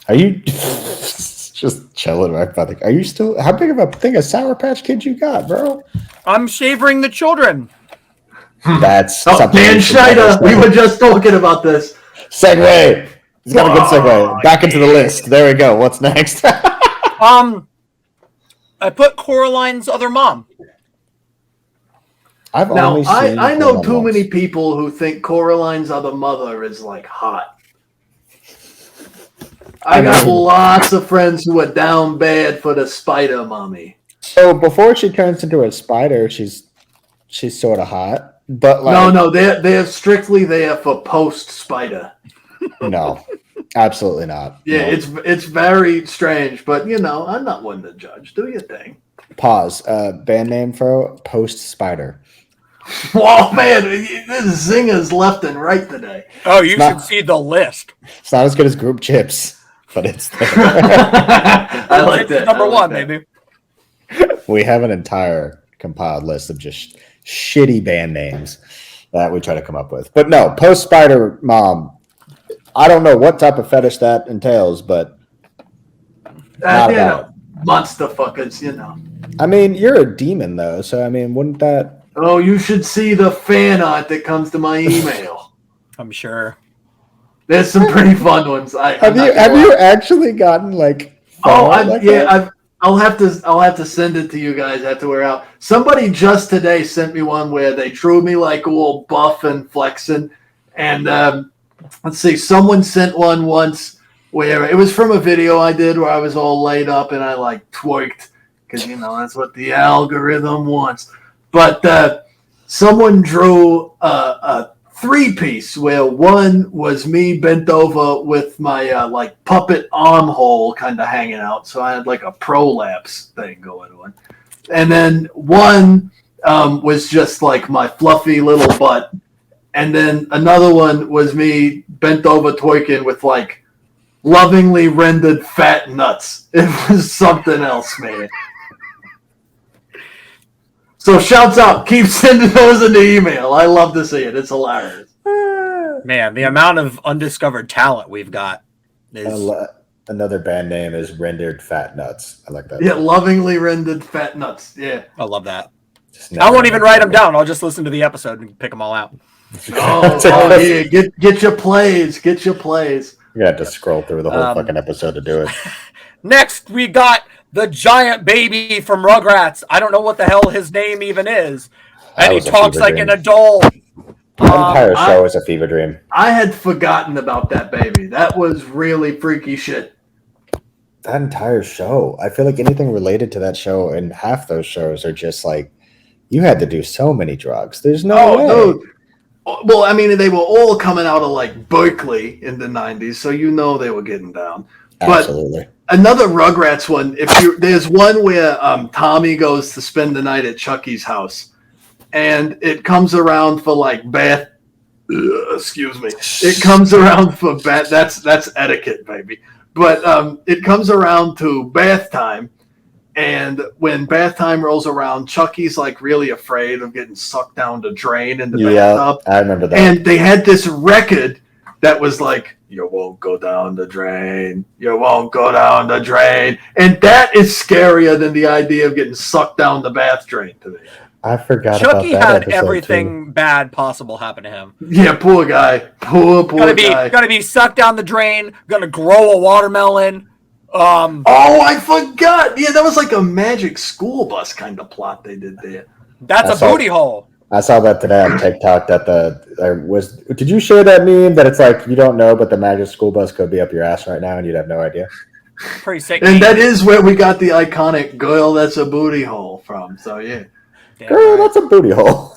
Are you just chilling right by the? Are you still? How big of a thing of Sour Patch Kids you got, bro? I'm savoring the children. That's Dan Schneider. We were just talking about this. Segue. He's got a good segue. Back into the list. There we go. What's next? I put Coraline's other mom. I know too many people who think Coraline's other mother is like hot. I got lots of friends who are down bad for the spider mommy. So before she turns into a spider, she's sort of hot, but like no, they're strictly there for post spider. No, absolutely not. Yeah, no. It's very strange, but I'm not one to judge. Do your thing. Pause. Band name for Post Spider. Whoa, man, this zingers left and right today. Oh, you should see the list. It's not as good as Group Chips, but it's there. I like that. Number one, maybe. We have an entire compiled list of just shitty band names that we try to come up with. But no, Post Spider Mom. I don't know what type of fetish that entails, but monster fuckers, I mean, you're a demon though, so I mean, wouldn't that? Oh, you should see the fan art that comes to my email. I'm sure. There's some pretty fun ones. Have you actually gotten like? I'll have to send it to you guys after we're out. Somebody just today sent me one where they drew me like all buff and flexing, and let's see, someone sent one once where it was from a video I did where I was all laid up and I like twerked because that's what the algorithm wants. But someone drew a three-piece where one was me bent over with my like puppet armhole kind of hanging out, so I had like a prolapse thing going on, and then one was just like my fluffy little butt, and then another one was me bent over twerking with like lovingly rendered fat nuts. It was something else, man. So shouts out. Keep sending those in the email. I love to see it. It's hilarious. Man, the amount of undiscovered talent we've got is... Another band name is Rendered Fat Nuts. I like that. Yeah, lovingly rendered fat nuts. Yeah. I love that. I won't even write them down. I'll just listen to the episode and pick them all out. Oh yeah. Get your plays. Get your plays. You have to scroll through the whole fucking episode to do it. Next, we got the giant baby from Rugrats. I don't know what the hell his name even is. And he talks like an adult. The entire show is a fever dream. I had forgotten about that baby. That was really freaky shit. That entire show. I feel like anything related to that show and half those shows are just like, you had to do so many drugs. There's no way. Dude. Well, I mean, they were all coming out of like Berkeley in the 90s, so they were getting down. Absolutely. But another Rugrats one, there's one where Tommy goes to spend the night at Chucky's house, and it comes around for like bath. Excuse me. It comes around for bath. That's etiquette, baby. But it comes around to bath time, and when bath time rolls around, Chucky's like really afraid of getting sucked down the drain in the bathtub. I remember that. And they had this record that was like, "You won't go down the drain. You won't go down the drain." And that is scarier than the idea of getting sucked down the bath drain to me. I forgot Chucky about that. had everything bad possible happen to him. Yeah, poor guy. Poor guy. Gonna be sucked down the drain, gonna grow a watermelon. I forgot. Yeah, that was like a magic school bus kind of plot they did there. That's a booty hole. I saw that today on TikTok that did you share that meme that it's like you don't know, but the magic school bus could be up your ass right now and you'd have no idea? Pretty sick. And that is where we got the iconic "girl, that's a booty hole" from. So yeah. Girl, that's a booty hole.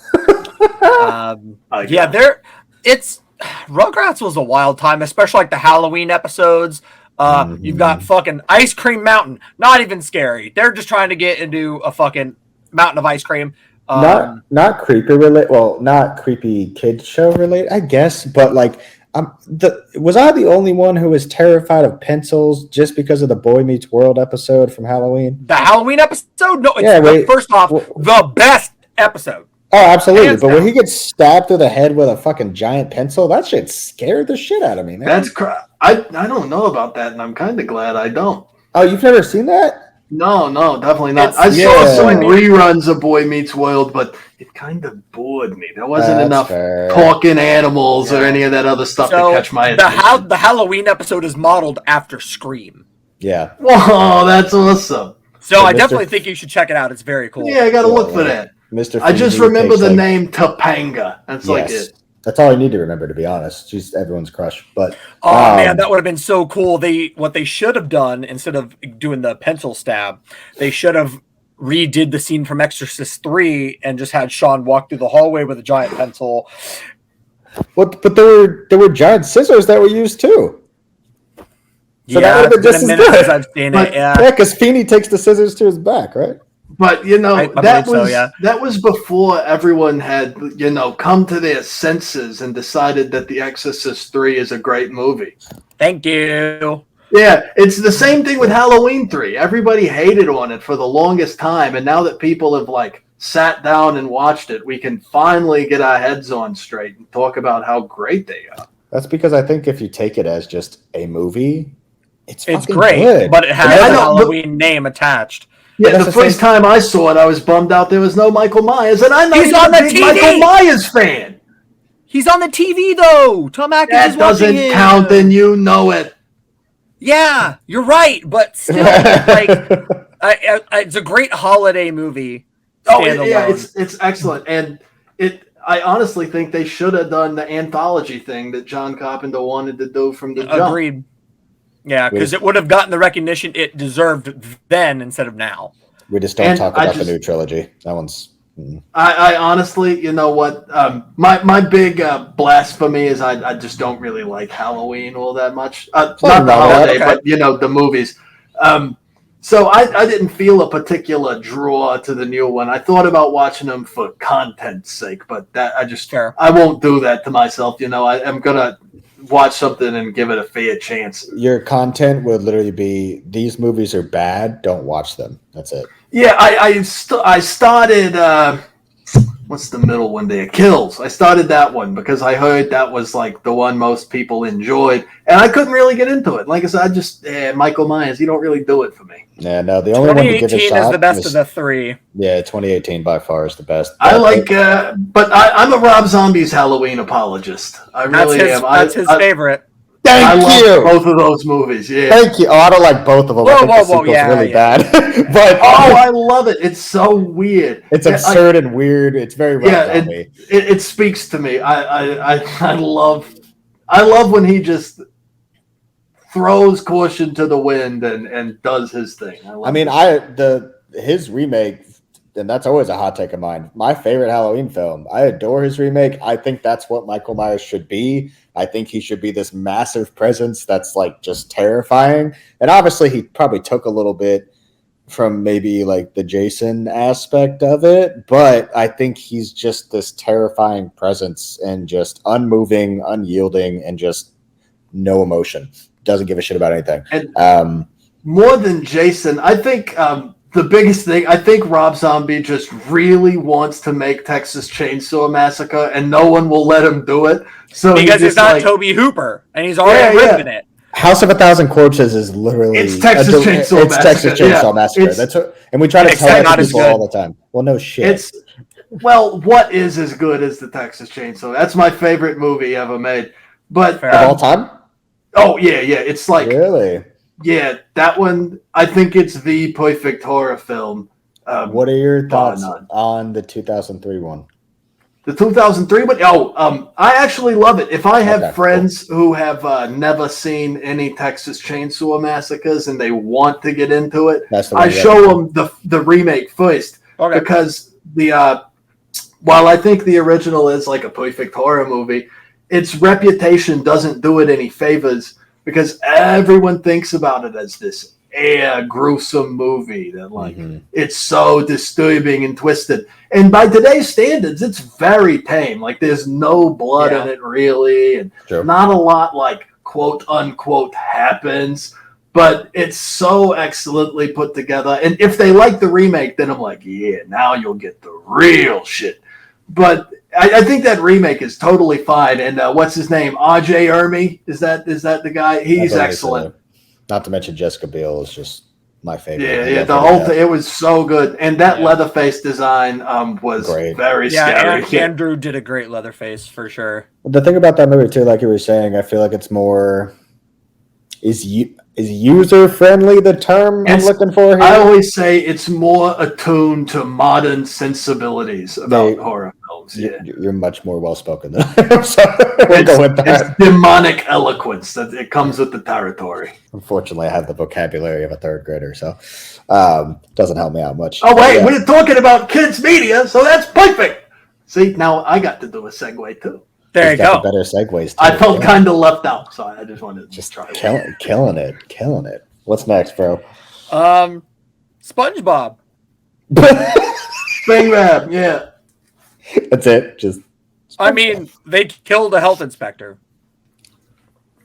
Rugrats was a wild time, especially like the Halloween episodes. You've got fucking Ice Cream Mountain, not even scary. They're just trying to get into a fucking mountain of ice cream. Not creepy related. Well, not creepy kid show related, I guess. But like, was I the only one who was terrified of pencils just because of the Boy Meets World episode from Halloween? The Halloween episode? No, it's first off, the best episode. Oh, absolutely. Hands but down. when he gets stabbed through the head with a fucking giant pencil, that shit scared the shit out of me, man. That's I don't know about that, and I'm kind of glad I don't. Oh, you've never seen that? No, definitely not. I saw some reruns of Boy Meets World, but it kind of bored me. There wasn't enough talking animals or any of that other stuff to catch my attention. The Halloween episode is modeled after Scream. Yeah. Oh, that's awesome. So I definitely think you should check it out. It's very cool. Yeah, I got to look for that. Mr. I just remember the name Topanga. That's like it. That's all I need to remember, to be honest. She's everyone's crush. But man, that would have been so cool. What they should have done instead of doing the pencil stab, they should have redid the scene from Exorcist 3 and just had Sean walk through the hallway with a giant pencil. But there were giant scissors that were used too. So that would have been just as good. I've seen it. Yeah, because Feeney takes the scissors to his back, right? But that was before everyone had come to their senses and decided that The Exorcist 3 is a great movie. Thank you. Yeah, it's the same thing with Halloween 3. Everybody hated on it for the longest time, and now that people have sat down and watched it, we can finally get our heads on straight and talk about how great they are. That's because I think if you take it as just a movie, it's great, good. But it has a Halloween name attached. Yeah, the first time I saw it, I was bummed out there was no Michael Myers, and I'm not even a big Michael Myers fan. He's on the TV though. Tom Atkins That is watching doesn't him. count, and you know it. Yeah, you're right, but still, like, it's a great holiday movie. Yeah, Standalone. it's excellent, and I honestly think they should have done the anthology thing that John Carpenter wanted to do from the jump. Agreed. Yeah, because it would have gotten the recognition it deserved then instead of now. We just don't talk about the new trilogy. That one's. I honestly, you know what? My big blasphemy is I just don't really like Halloween all that much. Not the holiday, but the movies. So I didn't feel a particular draw to the new one. I thought about watching them for content's sake, but I won't do that to myself. I'm gonna watch something and give it a fair chance. Your content would literally be, these movies are bad, don't watch them. That's it. Yeah, I started. What's the middle one there? Kills. I started that one because I heard that was like the one most people enjoyed, and I couldn't really get into it. Like I said, Michael Myers, you don't really do it for me. Yeah, no, the only one to give a shot is the best of the three. Yeah, 2018 by far is the best. I like, but I'm a Rob Zombie's Halloween apologist. I really am. That's his favorite. I love both of those movies. Yeah. Thank you. Oh, I don't like both of them. I think the sequel's really bad. But I love it. It's so weird. It's absurd and weird. It's very Rob Zombie. It speaks to me. I love when he just throws caution to the wind and does his thing. His remake, and that's always a hot take of mine. My favorite Halloween film. I adore his remake. I think that's what Michael Myers should be. I think he should be this massive presence that's like just terrifying. And obviously he probably took a little bit from maybe like the Jason aspect of it, but I think he's just this terrifying presence and just unmoving, unyielding, and just no emotion. Doesn't give a shit about anything. And more than Jason, I think the biggest thing, I think Rob Zombie just really wants to make Texas Chainsaw Massacre, and no one will let him do it. So because he's not Tobe Hooper, and he's already written it. House of a Thousand Corpses is literally Texas Chainsaw Massacre. Texas Chainsaw Massacre. And we try to tell that to people all the time. Well, no shit. What is as good as the Texas Chainsaw? That's my favorite movie ever made. But of all time? Oh yeah. It's like really. Yeah, that one. I think it's the perfect horror film. What are your thoughts on the 2003 one? The 2003 one? I actually love it. If I have friends who have never seen any Texas Chainsaw Massacres and they want to get into it, I show them the remake first. Okay. Because while I think the original is like a perfect horror movie, its reputation doesn't do it any favors. Because everyone thinks about it as this gruesome movie that it's so disturbing and twisted. And by today's standards, it's very tame. Like there's no blood in it really, and not a lot like quote unquote happens. But it's so excellently put together. And if they like the remake, then I'm like, yeah, now you'll get the real shit. But I think that remake is totally fine. And what's his name? R.J. Ermey? Is that the guy? He's excellent. Not to mention Jessica Biel is just my favorite. Yeah, the whole thing. It was so good. And that Leatherface design was very scary. Yeah, Andrew did a great Leatherface for sure. The thing about that movie too, like you were saying, I feel like it's more is user friendly the term I'm looking for here? I always say it's more attuned to modern sensibilities about horror films. Yeah. You're much more well spoken than I am. So we'll go with that. It's demonic eloquence that it comes with the territory. Unfortunately, I have the vocabulary of a third grader, so doesn't help me out much. Oh wait, we're talking about kids media, so that's perfect. See, now I got to do a segue too. There you go. Better segues. I felt kind of left out, so I just wanted to just try. Killing it. What's next, bro? SpongeBob. SpongeBob, yeah. That's it. Just. I mean, they killed a health inspector.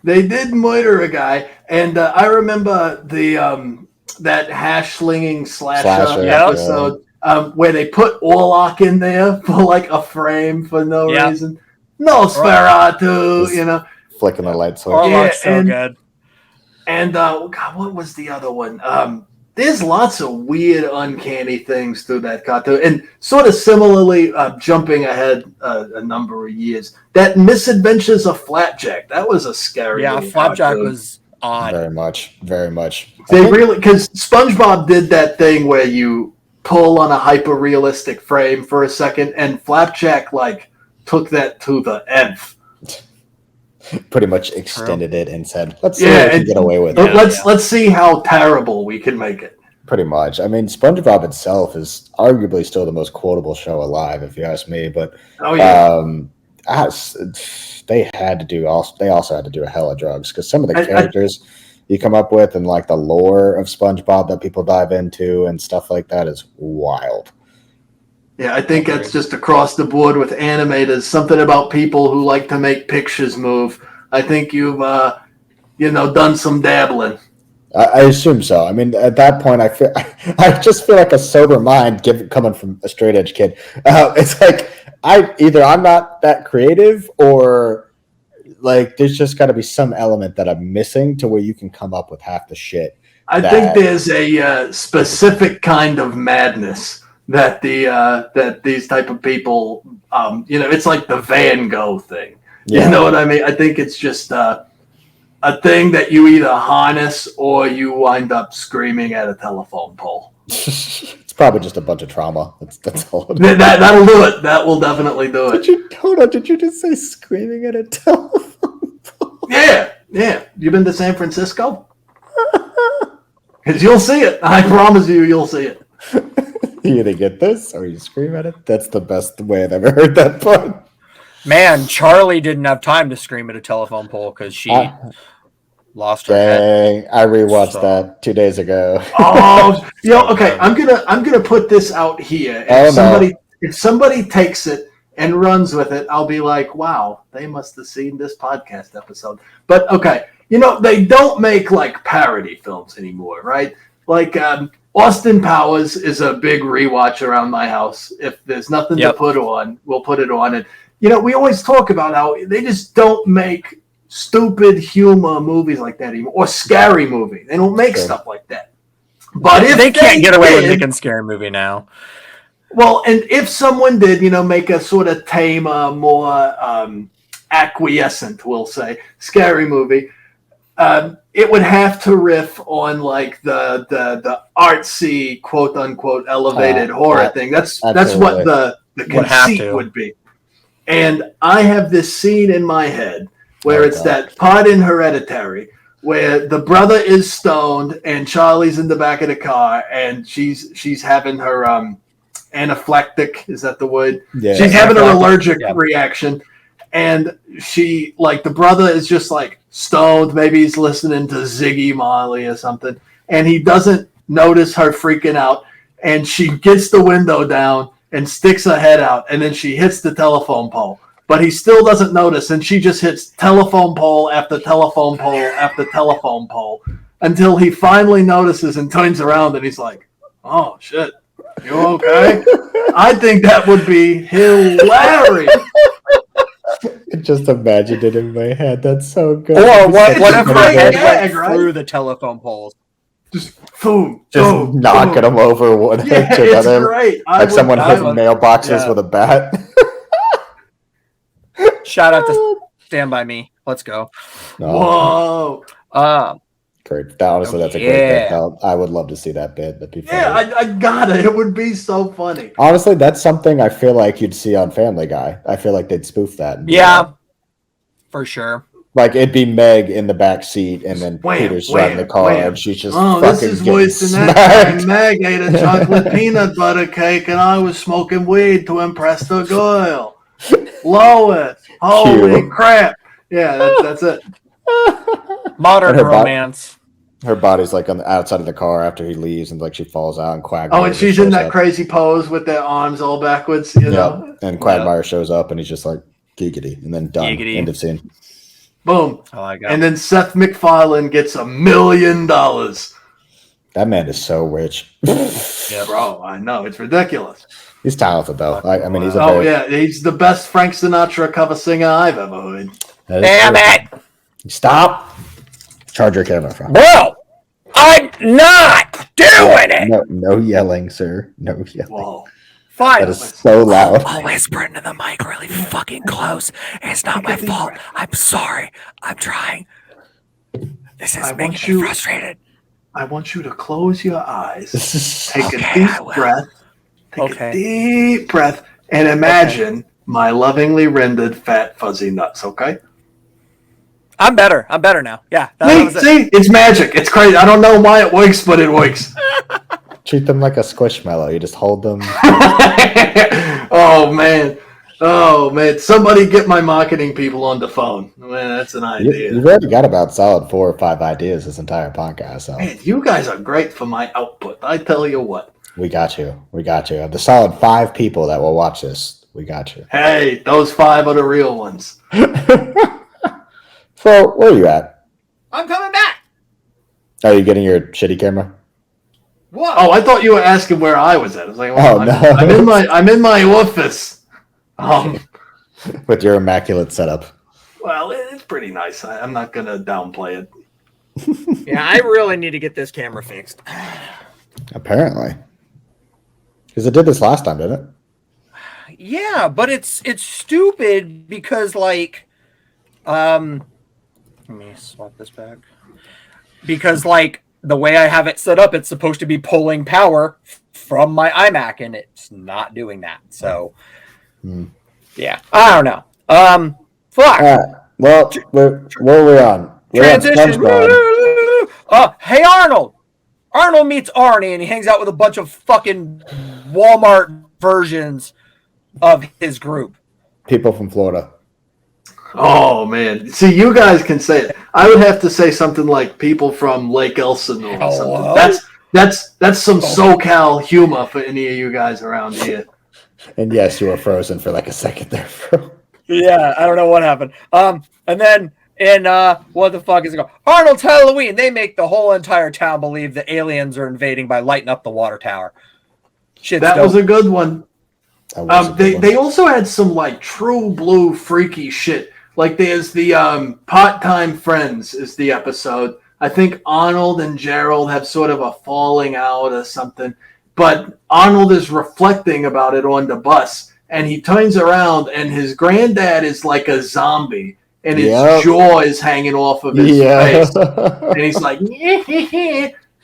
They did murder a guy, and I remember the that hash slinging slasher episode where they put Orlok in there for like a frame for no reason. Nosferatu, flicking the light switch. Orlok's so good. And God, what was the other one? there's lots of weird, uncanny things through that cartoon. And sort of similarly, jumping ahead a number of years, that Misadventures of Flapjack, that was a scary little Flapjack cartoon. was odd. Very much. They really, because SpongeBob did that thing where you pull on a hyper-realistic frame for a second, and Flapjack, like, took that to the nth. Pretty much extended it and said, "Let's see what we can get away with." Let's see how terrible we can make it. Pretty much. I mean, SpongeBob itself is arguably still the most quotable show alive, if you ask me. But they had to do also. They also had to do a hell of drugs because some of the characters you come up with and like the lore of SpongeBob that people dive into and stuff like that is wild. Yeah, I think that's just across the board with animators. Something about people who like to make pictures move. I think you've, done some dabbling. I assume so. I mean, at that point, I just feel like a sober mind coming from a straight edge kid. It's like I'm not that creative, or like there's just got to be some element that I'm missing to where you can come up with half the shit. I think there's a specific kind of madness that that these type of people, it's like the Van Gogh thing. Yeah. You know what I mean? I think it's just a thing that you either harness or you wind up screaming at a telephone pole. It's probably just a bunch of trauma. That's all. That'll do it. That will definitely do it. Hold on. Did you just say screaming at a telephone pole? Yeah. You been to San Francisco? Because you'll see it. I promise you'll see it. You either get this or you scream at it. That's the best way I've ever heard that pun. Man, Charlie didn't have time to scream at a telephone pole because she lost her head. I rewatched that 2 days ago. Okay. I'm gonna put this out here. If somebody takes it and runs with it, I'll be like, wow, they must have seen this podcast episode. But okay, they don't make like parody films anymore, right? Like Austin Powers is a big rewatch around my house. If there's nothing to put on, we'll put it on. And, we always talk about how they just don't make stupid humor movies like that anymore, or scary movie. They don't make stuff like that. But if they can't get away with making a scary movie now. Well, and if someone did, make a sort of tamer, more acquiescent, we'll say, scary movie, it would have to riff on like the artsy, quote unquote, elevated horror thing. That's what the conceit would be. And I have this scene in my head where that part in Hereditary where the brother is stoned and Charlie's in the back of the car and she's having her anaphylactic, is that the word? Yeah. She's having an allergic reaction. And she, like, the brother is just, like, stoned. Maybe he's listening to Ziggy Marley or something. And he doesn't notice her freaking out. And she gets the window down and sticks her head out. And then she hits the telephone pole. But he still doesn't notice. And she just hits telephone pole after telephone pole after telephone pole. Until he finally notices and turns around and he's like, oh, shit. You okay? I think that would be hilarious. Just imagined it in my head. That's so good. Or what if her head went through the telephone poles? Just boom. Just knocking them over one head to another. Great. Like someone hitting mailboxes with a bat. Shout out to Stand By Me. Let's go. Whoa. Great. Honestly, that's a great bit. I would love to see that bit. That'd be funny. Yeah, I got it. It would be so funny. Honestly, that's something I feel like you'd see on Family Guy. I feel like they'd spoof that. Yeah, for sure. Like it'd be Meg in the back seat, and then Peter's driving the car, and she's just this is worse than that time. Meg ate a chocolate peanut butter cake, and I was smoking weed to impress the girl. Lois, holy crap! Yeah, that's it. Modern romance. Her body's like on the outside of the car after he leaves, and like she falls out, and Quagmire. Oh, and she's in that crazy pose with their arms all backwards, you know. And Quagmire shows up, and he's just like giggity, and then done. Giggity. End of scene. Boom. Oh, I got and then Seth MacFarlane gets $1 million. That man is so rich. Yeah, bro, I know it's ridiculous. He's talented though. I mean, he's he's the best Frank Sinatra cover singer I've ever heard. Damn it! Stop. Charge your camera from. Bro, I'm not doing it. No yelling, sir. No yelling. Whoa. Fine. That is so loud. I'll whisper into the mic really fucking close. It's not Take a my deep fault. breath. I'm sorry. I'm trying. This is I making want me you- frustrated. I want you to close your eyes. Take Okay, a I deep will. breath. Take Okay. a deep breath and imagine my lovingly rendered fat fuzzy nuts, okay? I'm better. I'm better now. Yeah. That was it. See, it's magic. It's crazy. I don't know why it works, but it works. Treat them like a squishmallow. You just hold them. Oh man. Somebody get my marketing people on the phone. Man, that's an idea. You've already got about solid 4 or 5 ideas this entire podcast. So Man, you guys are great for my output. I tell you what. we got you. We got you. Of the solid 5 people that will watch this, we got you. Hey, those 5 are the real ones. So where are you at? I'm coming back. Are you getting your shitty camera? What? Oh, I thought you were asking where I was at. I was like, well, Oh, no. I'm in my office. With your immaculate setup. Well, it's pretty nice. I'm not gonna downplay it. Yeah, I really need to get this camera fixed. Apparently. Because it did this last time, didn't it? Yeah, but it's stupid because like let me swap this back. Because like the way I have it set up, it's supposed to be pulling power from my iMac and it's not doing that. So yeah, I don't know. Fuck. Well, where are we on? We're on Transition. SpongeBob. Hey Arnold. Arnold meets Arnie and he hangs out with a bunch of fucking Walmart versions of his group. People from Florida. Oh man, see, you guys can say it. I would have to say something like people from Lake Elsinore or Hello? something. That's some SoCal humor for any of you guys around here. And yes, you were frozen for like a second there, bro. Yeah, I don't know what happened. And then in what the fuck is it called? Arnold's Halloween. They make the whole entire town believe the aliens are invading by lighting up the water tower. Shit's That dope. was a good one. That was a good They one. they also had some like true blue freaky shit. Like there's the part-time friends is the episode. I think Arnold and Gerald have sort of a falling out or something, but Arnold is reflecting about it on the bus, and he turns around and his granddad is like a zombie, and his Yep. jaw is hanging off of his face, and he's like,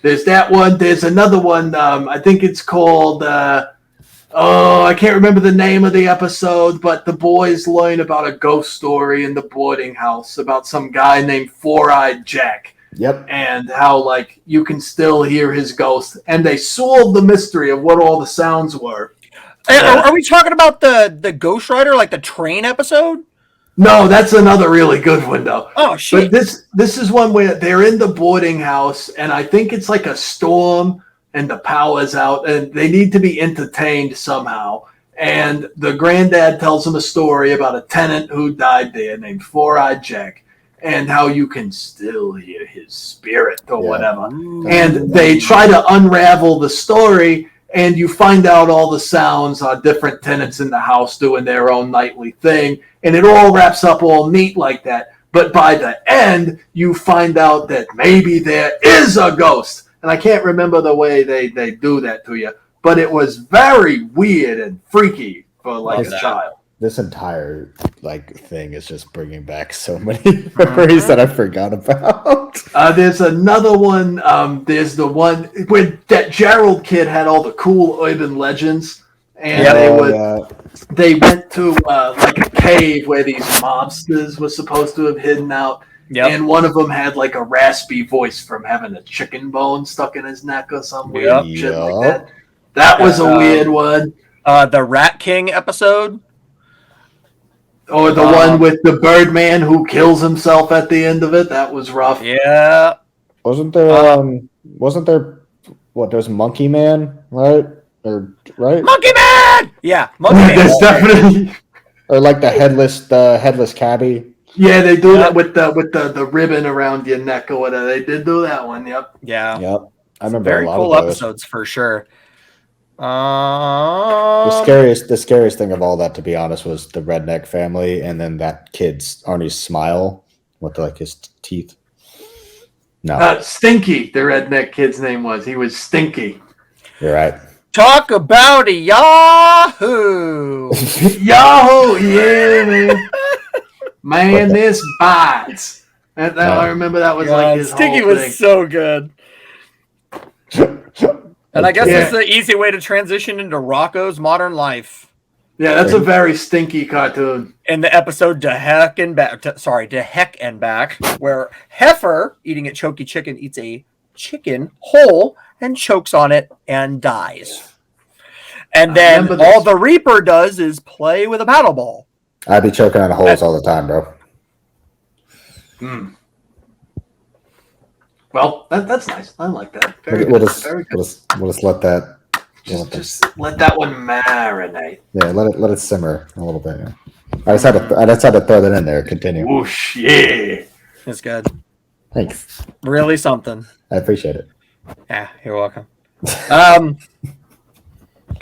there's that one. There's another one. I think it's called. I can't remember the name of the episode, but the boys learn about a ghost story in the boarding house about some guy named Four-Eyed Jack. Yep. And how, like, you can still hear his ghost. And they solved the mystery of what all the sounds were. Are we talking about the Ghost Rider, like the train episode? No, that's another really good one, though. Oh, shit. But this is one where they're in the boarding house, and I think it's like a storm, and the power's out, and they need to be entertained somehow. And the granddad tells them a story about a tenant who died there named Four-Eyed Jack, and how you can still hear his spirit or whatever. And they try to unravel the story, and you find out all the sounds are different tenants in the house doing their own nightly thing, and it all wraps up all neat like that. But by the end, you find out that maybe there is a ghost. And I can't remember the way they do that to you, but it was very weird and freaky for like a child. This entire like thing is just bringing back so many memories that I forgot about. There's another one. There's the one where that Gerald kid had all the cool urban legends, and they went to like a cave where these mobsters were supposed to have hidden out. Yep. And one of them had like a raspy voice from having a chicken bone stuck in his neck or some weird shit like that. That was a weird one. The Rat King episode. Or the one with the Birdman who kills himself at the end of it. That was rough. Yeah. Wasn't there there's Monkey Man, right? Right? Monkey Man! Yeah, Monkey Man. There's definitely or like the headless cabbie. Yeah, they do that with the ribbon around your neck or whatever. They did do that one. Yep. Yeah. Yep. I remember very a lot cool of those. episodes for sure. The scariest thing of all that, to be honest, was the redneck family, and then that kid's Arnie's smile with like his teeth. No, Stinky, the redneck kid's name was. He was Stinky. you're right. Talk about a Yahoo! Yahoo! Yeah, man. Man, this bites. I remember that was like his Stinky whole was thing. so good. And I guess Yeah. it's the easy way to transition into Rocco's modern life. Yeah, that's a very stinky cartoon. In the episode To Heck and Back, where Heifer, eating a choky chicken, eats a chicken whole and chokes on it and dies. And then all the Reaper does is play with a paddle ball. I'd be choking on holes all the time, bro. Well, that's nice. I like that. We'll just let that. Just let that one marinate. Yeah, let it simmer a little bit. Yeah. I just had to throw that in there. Continue. Whoosh, yeah. It's good. Thanks. Really something. I appreciate it. Yeah, you're welcome.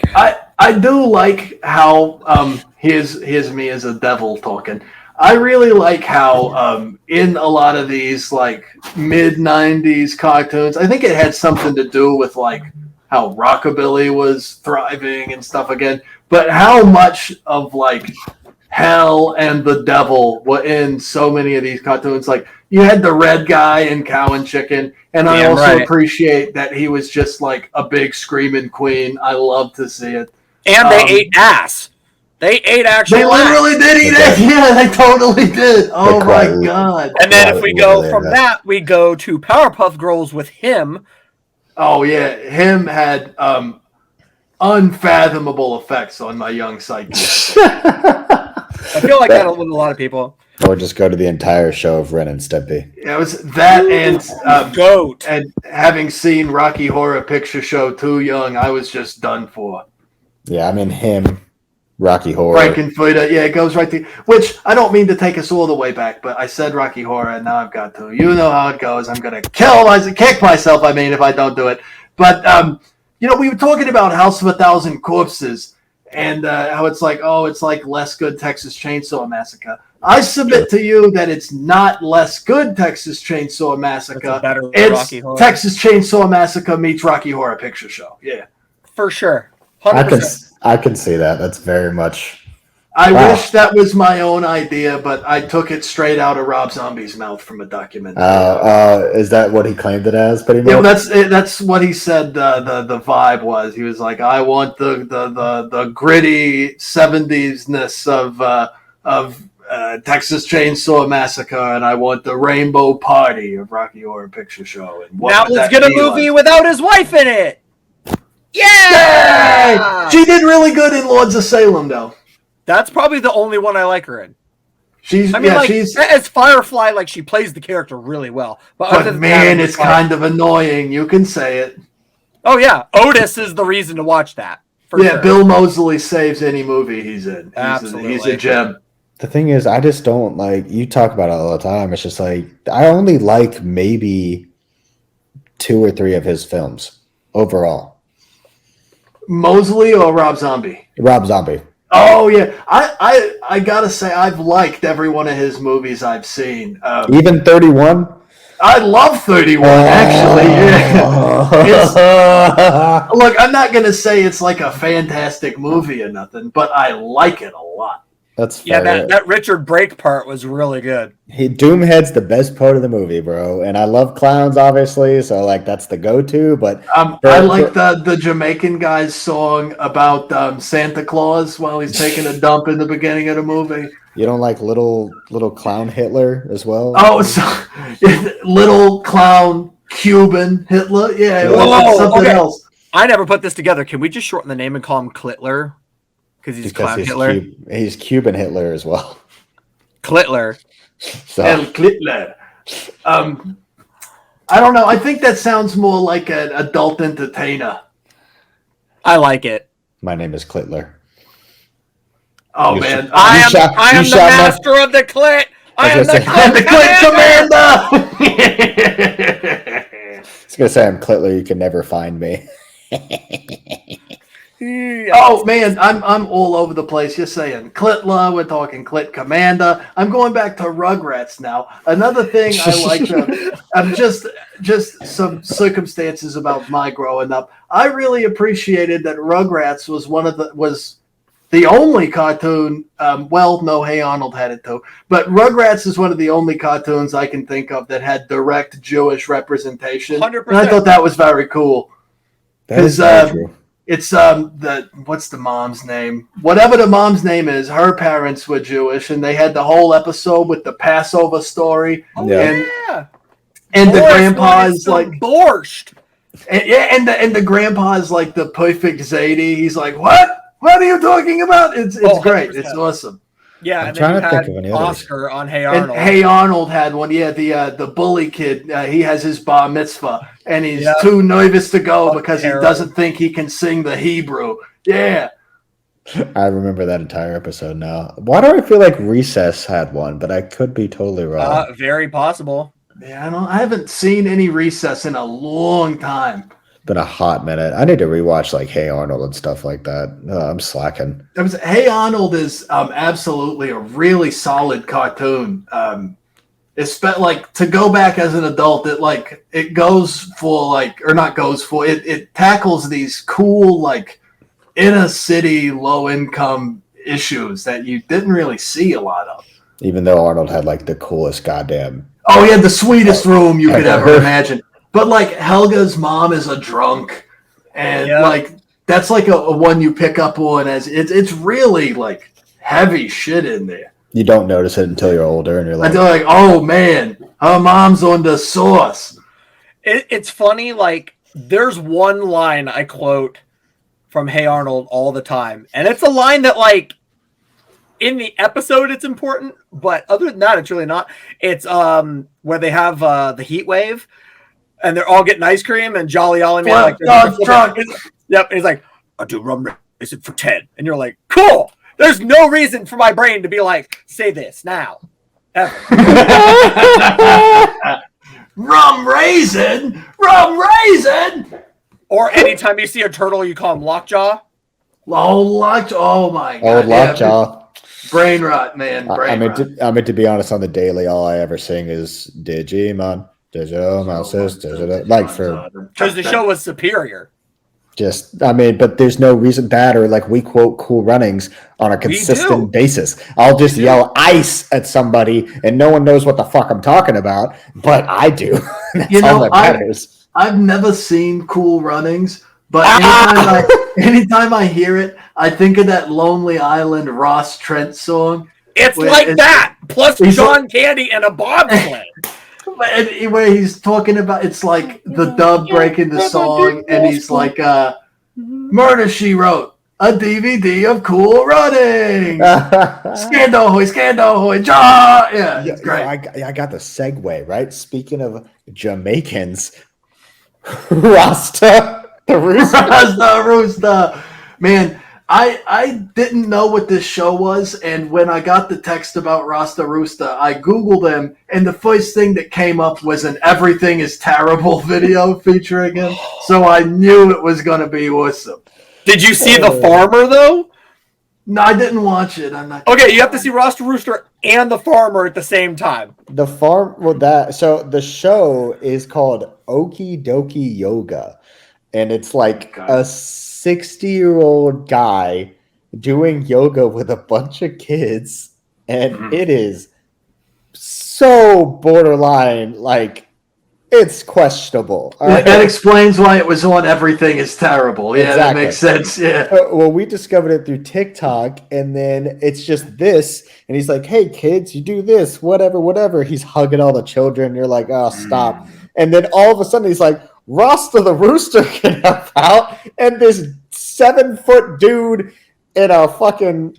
I do like how here's me as a devil talking. I really like how in a lot of these like mid '90s cartoons, I think it had something to do with like how rockabilly was thriving and stuff again, but how much of like hell and the devil were in so many of these cartoons. Like you had the red guy in Cow and Chicken, and I also appreciate that he was just like a big screaming queen. I love to see it. And they ate ass. They ate actual. They literally did eat it. Yeah, they totally did. Oh my god! And then if we go from that, we go to Powerpuff Girls with him. Oh yeah, him had unfathomable effects on my young psyche. I feel like that with a lot of people. Or just go to the entire show of Ren and Stimpy. Yeah, it was that and Goat. And having seen Rocky Horror Picture Show too young, I was just done for. Yeah, I mean him, Rocky Horror. Frankenfurter, yeah, it goes right to. Which I don't mean to take us all the way back, but I said Rocky Horror, and now I've got to. You know how it goes. I'm gonna kick myself. I mean, if I don't do it. But we were talking about House of a Thousand Corpses, and how it's like less good Texas Chainsaw Massacre. I submit to you that it's not less good Texas Chainsaw Massacre. It's Rocky Horror. Texas Chainsaw Massacre meets Rocky Horror Picture Show. Yeah, for sure. 100%. I can see that. That's very much. I wish that was my own idea, but I took it straight out of Rob Zombie's mouth from a documentary. Is that what he claimed it as? Pretty much. Yeah, that's what he said. The vibe was. He was like, I want the gritty '70s-ness of Texas Chainsaw Massacre, and I want the Rainbow Party of Rocky Horror Picture Show. And now let's get a movie without his wife in it. Yeah! She did really good in Lords of Salem, though. That's probably the only one I like her in. She's as Firefly, like she plays the character really well. But man, it's kind of annoying. You can say it. Oh yeah, Otis is the reason to watch that. Sure. Bill Moseley saves any movie he's in. Absolutely, he's a gem. The thing is, I just don't like. You talk about it all the time. It's just like I only like maybe 2 or 3 of his films overall. Moseley or Rob Zombie? Rob Zombie. Oh yeah, I gotta say I've liked every one of his movies I've seen. Even 31. I love 31 actually. Yeah. Look, I'm not gonna say it's like a fantastic movie or nothing, but I like it a lot. That's fair. Yeah, that Richard Brake part was really good. Doomhead's the best part of the movie, bro. And I love clowns, obviously, so like that's the go-to. But I like the Jamaican guy's song about Santa Claus while he's taking a dump in the beginning of the movie. You don't like little clown Hitler as well? Oh, so, little clown Cuban Hitler? Yeah, that's something else. I never put this together. Can we just shorten the name and call him Clitler? Because he's Hitler. He's Cuban Hitler as well. Clitler. El Clitler. I don't know. I think that sounds more like an adult entertainer. I like it. My name is Clitler. Oh, man. I am the master of the clit. I am the clit commander. I was going to say I'm Clitler. You can never find me. Oh man, I'm all over the place. You're saying Clitla, we're talking Clit Commander. I'm going back to Rugrats now. Another thing I like, just some circumstances about my growing up. I really appreciated that Rugrats was the only cartoon. Well, no, Hey Arnold had it too, but Rugrats is one of the only cartoons I can think of that had direct Jewish representation, 100%. and I thought that was very cool. That is Because very true. it's what's the mom's name? Whatever the mom's name is, her parents were Jewish, and they had the whole episode with the Passover story. Oh Yeah. yeah. And the Boris grandpa wanted is some like, borscht. and the grandpa is like the perfect Zadie. He's like, what? What are you talking about? It's great. 100%. It's awesome. Yeah, I'm and then trying you to had think of any others. Oscar on Hey And Arnold. Hey Arnold had one. Yeah, the bully kid. He has his bar mitzvah, and he's Yep. too nervous to go Fucking because he Harold. doesn't think he can sing the Hebrew. Yeah. I remember that entire episode now. Why do I feel like Recess had one, but I could be totally wrong. Very possible. Yeah, I haven't seen any Recess in a long time. Been a hot minute. I need to rewatch like Hey Arnold and stuff like that. I'm slacking. Hey Arnold is absolutely a really solid cartoon. It's like to go back as an adult. It goes for it tackles these cool like inner city low income issues that you didn't really see a lot of. Even though Arnold had like the coolest goddamn. Oh, he had the sweetest room you could ever imagine. But like Helga's mom is a drunk, and like that's like a one you pick up on as it's really like heavy shit in there. You don't notice it until you're older, and you're like, Until like, oh man, her mom's on the sauce. It's funny. Like, there's one line I quote from Hey Arnold all the time, and it's a line that like in the episode it's important, but other than that, it's really not. It's where they have the heat wave. And they're all getting ice cream, and Jolly Ollie Man yep. He's like, I'll do rum racing for 10. And you're like, cool. There's no reason for my brain to be like, say this now. Ever. Rum raisin. Or anytime you see a turtle, you call him Lockjaw. Oh my god. old Lockjaw. Brain rot, man. I mean, to be honest, on the daily, all I ever sing is Digimon. Like for because the show was superior. Just, I mean, but there's no reason that, or like we quote Cool Runnings on a consistent basis. I'll just yell ice at somebody, and no one knows what the fuck I'm talking about, but I do. That's all that matters. I've never seen Cool Runnings, but anytime I hear it, I think of that Lonely Island Ross Trent song. It's like that, plus John Candy and a bobsled. Where he's talking about, it's like the dub breaking the song, and he's like, Murder, She Wrote, a DVD of Cool Running. Scandal hoy, ja! Yeah, it's great. I got the segue, right? Speaking of Jamaicans, Rasta the Rooster. Man, I didn't know what this show was, and when I got the text about Rasta Rooster, I Googled him, and the first thing that came up was an Everything is Terrible video featuring him, so I knew it was going to be awesome. Did you see The Farmer, though? No, I didn't watch it. I'm not. Okay, you have to see Rasta Rooster and The Farmer at the same time. So the show is called Okie Dokie Yoga, and it's like a 60-year-old guy doing yoga with a bunch of kids, and it is so borderline, like it's questionable. That explains why it was on Everything is Terrible. Yeah, exactly. That makes sense. Yeah. Well, we discovered it through TikTok, and then it's just this, and he's like, "Hey, kids, you do this, whatever." He's hugging all the children. You're like, "Oh, stop!" And then all of a sudden, he's like, Rasta the Rooster can help out, and this 7-foot dude in a fucking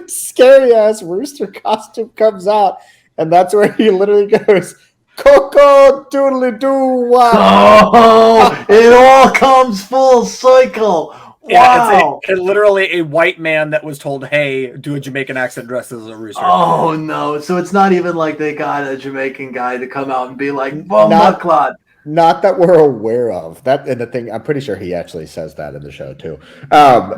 scary ass rooster costume comes out, and that's where he literally goes, Coco doodly doo wow. Oh, it all comes full cycle. Yeah, wow. It's literally a white man that was told, hey, do a Jamaican accent dressed as a rooster. Oh, no. So it's not even like they got a Jamaican guy to come out and be like, Bomba. Not that we're aware of. That and the thing, I'm pretty sure he actually says that in the show too. But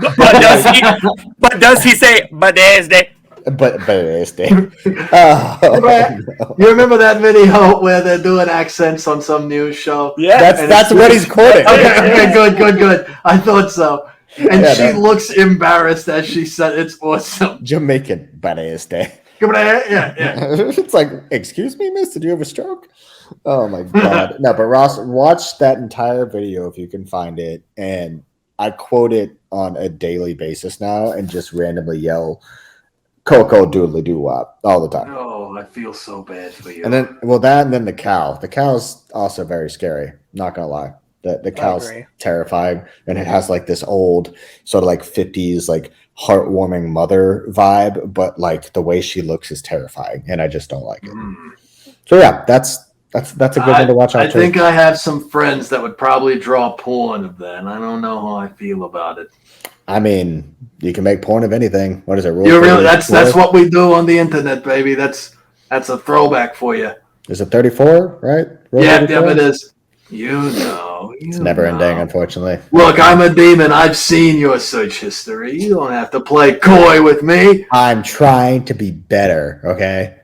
does he say Badesde? But it is Dave. Oh, no. You remember that video where they're doing accents on some news show? Yeah. That's what he's quoting. Okay, good. I thought so. And Yeah, she no. looks embarrassed as she said, "It's awesome." Jamaican, but it is Dave. Yeah. It's like, excuse me, miss, did you have a stroke? Oh my god. No, but Ross, watch that entire video if you can find it. And I quote it on a daily basis now and just randomly yell Coco doodly doo wop all the time. Oh, I feel so bad for you. And then that and then the cow. The cow's also very scary, not gonna lie. The cow's agree. terrifying, and it has like this old sort of like 50s like heartwarming mother vibe, but like the way she looks is terrifying, and I just don't like it. So yeah, that's a good one to watch out. I think I have some friends that would probably draw porn of that, and I don't know how I feel about it. I mean, you can make porn of anything. What is it? That's what we do on the internet, baby. That's a throwback for you. Is it 34, right? Rule Yeah, 34? it is. It's Never ending, unfortunately. Look, I'm a demon. I've seen your search history. You don't have to play coy with me. I'm trying to be better, okay?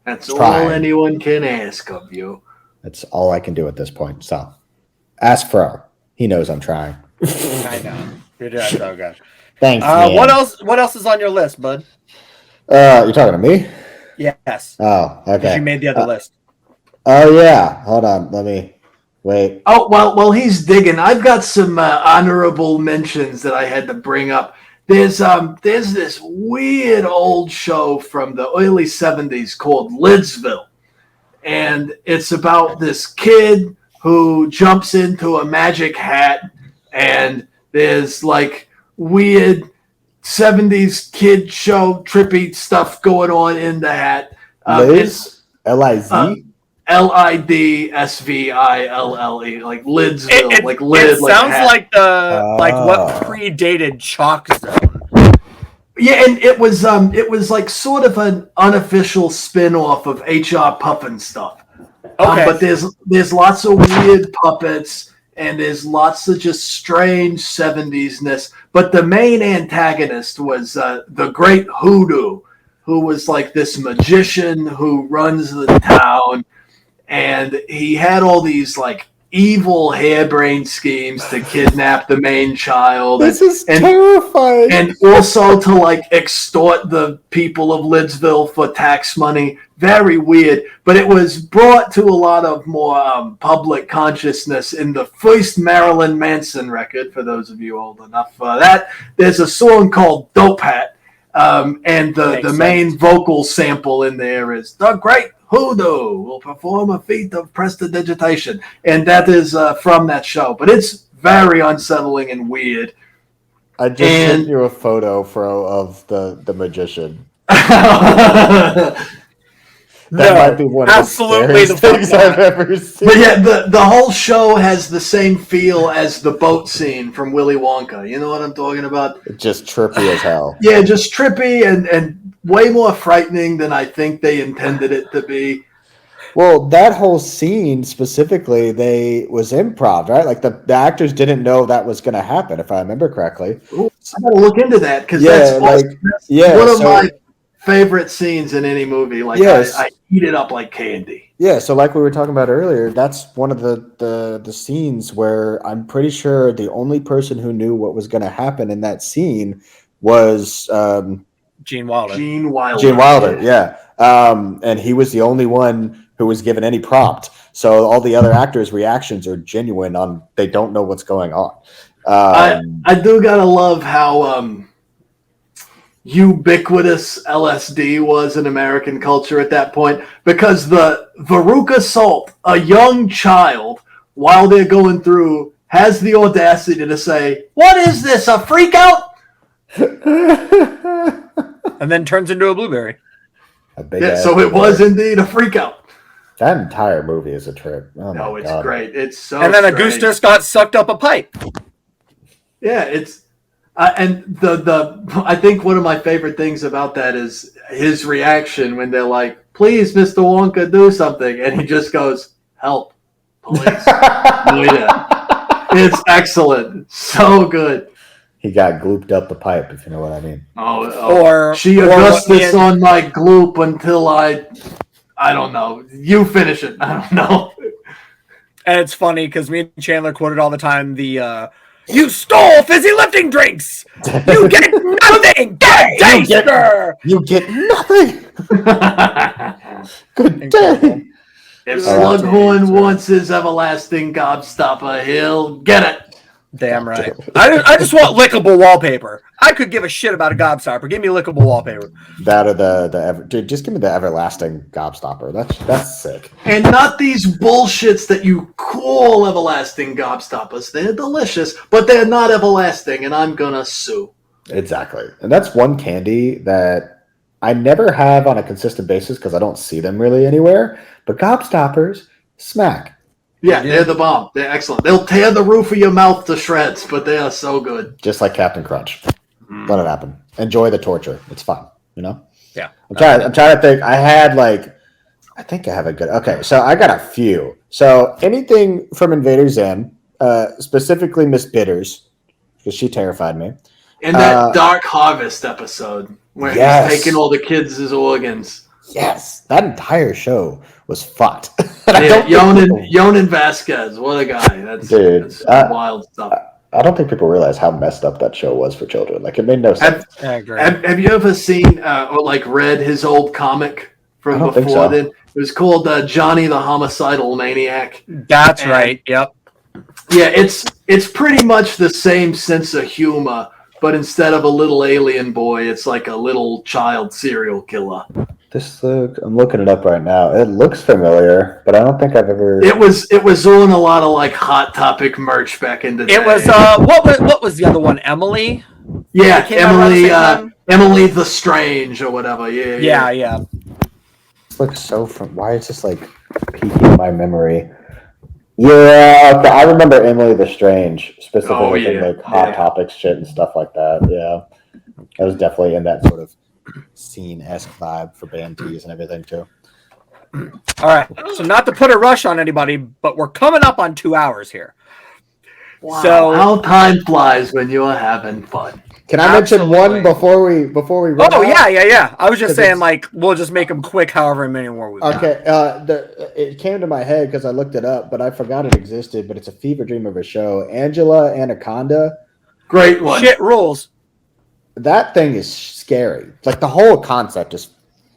That's all anyone can ask of you. That's all I can do at this point. So, ask Fro. He knows I'm trying. I know. You're doing so good. Thanks, man. What else is on your list, bud? You're talking to me? Yes. Oh, okay. Because you made the other list. Oh, yeah. Hold on. Let me wait. Oh, well, he's digging. I've got some honorable mentions that I had to bring up. There's this weird old show from the early 70s called Lidsville. And it's about this kid who jumps into a magic hat, and there's like weird 70s kid show trippy stuff going on in the hat. Liz? L-I-Z? Lidsvill, like Lidsville, like lid. It sounds like what predated Chalk Zone. Yeah, and it was like sort of an unofficial spin-off of HR Puffin stuff. Okay. But there's lots of weird puppets, and there's lots of just strange 70s-ness. But the main antagonist was the Great Hoodoo, who was like this magician who runs the town. And he had all these like evil harebrained schemes to kidnap the main child. This is terrifying. And also to like extort the people of Lidsville for tax money. Very weird. But it was brought to a lot of more public consciousness in the first Marilyn Manson record, for those of you old enough for that. There's a song called Dope Hat. And the main vocal sample in there is The Great Hoodoo will perform a feat of prestidigitation. And that is from that show. But it's very unsettling and weird. I just sent you a photo, Fro, of the magician. That might be one of the scariest things I've ever seen. But yeah, the whole show has the same feel as the boat scene from Willy Wonka. You know what I'm talking about? Just trippy as hell. Yeah, just trippy and way more frightening than I think they intended it to be. Well, that whole scene specifically, was improv, right? Like the actors didn't know that was going to happen, if I remember correctly. Ooh, I got to look into that because that's one of my favorite scenes in any movie. Like I eat it up like candy. Yeah, so like we were talking about earlier, that's one of the scenes where I'm pretty sure the only person who knew what was going to happen in that scene was Gene Wilder. Gene Wilder, yeah. And he was the only one who was given any prompt. So all the other actors' reactions are genuine on they don't know what's going on. I do gotta love how ubiquitous LSD was in American culture at that point, because the Veruca Salt, a young child, while they're going through, has the audacity to say, "What is this, a freak out?" And then turns into a blueberry. So it was indeed a freak out. That entire movie is a trip. Oh it's God. Great. It's so And then strange. Augustus got sucked up a pipe. Yeah, it's and the I think one of my favorite things about that is his reaction when they're like, "Please, Mr. Wonka, do something," and he just goes, "Help, police." Yeah. It's excellent, so good. He got glooped up the pipe, if you know what I mean. Or she or Augustus on my gloop until I don't know. You finish it. I don't know. And it's funny because me and Chandler quoted all the time the "You stole fizzy lifting drinks. You get nothing. Good day, sir." You get nothing. Good Incredible. day. If All right. Slughorn wants his everlasting gobstopper, he'll get it. Damn right. I just want lickable wallpaper. I could give a shit about a gobstopper. Give me lickable wallpaper. That or dude, just give me the everlasting gobstopper. That's sick. And not these bullshits that you call everlasting gobstoppers. They're delicious, but they're not everlasting, and I'm gonna sue. Exactly. And that's one candy that I never have on a consistent basis because I don't see them really anywhere. But gobstoppers, smack. Yeah, they're the bomb. They're excellent. They'll tear the roof of your mouth to shreds, but they are so good. Just like Captain Crunch. Let it happen. Enjoy the torture. It's fun, you know? Yeah. I'm trying to think. I think I have a good. Okay, so I got a few. So anything from Invader Zim, specifically Miss Bitters, because she terrified me. And that Dark Harvest episode where he's taking all the kids' organs. Yes, that entire show was fucked. Yeah, Yonan Vasquez, what a guy! That's wild stuff. I don't think people realize how messed up that show was for children. Like, it made no sense. Have you ever seen or like read his old comic from before then? It was called Johnny the Homicidal Maniac. That's right. Yep. Yeah, it's pretty much the same sense of humor, but instead of a little alien boy, it's like a little child serial killer. I'm looking it up right now. It looks familiar, but I don't think I've ever. It was on a lot of like Hot Topic merch back in the day. It was what was the other one? Emily. Yeah, Emily the Strange or whatever. Yeah. This looks so why is this like peeking my memory? Yeah, okay. I remember Emily the Strange specifically in like Hot Topics shit and stuff like that. Yeah, I was definitely in that sort of scene-esque vibe for band tees and everything too. All right, so not to put a rush on anybody, but we're coming up on 2 hours here. Wow, so how time flies when you're having fun. Can I mention one before we run out? Yeah. I was just saying, like, we'll just make them quick, however many more we've got. It came to my head because I looked it up, but I forgot it existed. But it's a fever dream of a show. Angela Anaconda. Great one. Shit rules. That thing is scary. Like, the whole concept is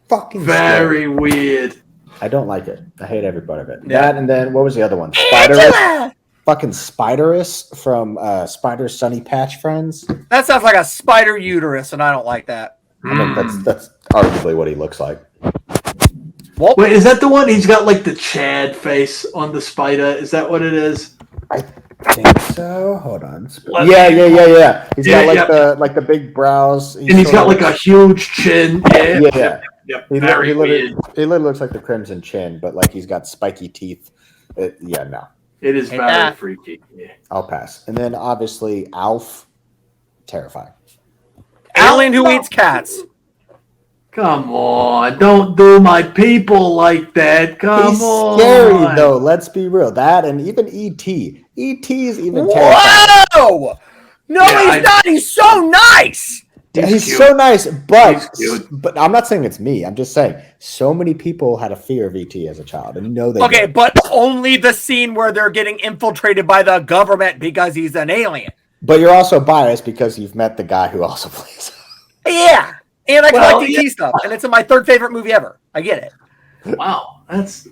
fucking very scary. Weird. I don't like it. I hate every part of it. Yeah. That, and then what was the other one? Spiderus. Fucking Spiderus from Spider Sunny Patch Friends. That sounds like a spider uterus, and I don't like that. I mean, that's arguably what he looks like. Well, wait, is that the one? He's got like the Chad face on the spider. Is that what it is? I think so. Hold on. Yeah. He's got like the big brows, and he's got like a huge chin. Yeah. Yep. He literally looks like the Crimson Chin, but like he's got spiky teeth. No. It is very freaky. Yeah. I'll pass. And then obviously Alf, terrifying. Alien who eats cats. Come on, don't do my people like that. Come on. He's scary though. Let's be real. That and even E.T. E.T.'s even terrifying. Whoa! No, he's not. He's so nice. He's so nice, but I'm not saying it's me. I'm just saying so many people had a fear of E.T. as a child, and they Okay, but only the scene where they're getting infiltrated by the government because he's an alien. But you're also biased because you've met the guy who also plays. Yeah, and I collect E.T. stuff, and it's my third favorite movie ever. I get it. Wow, that's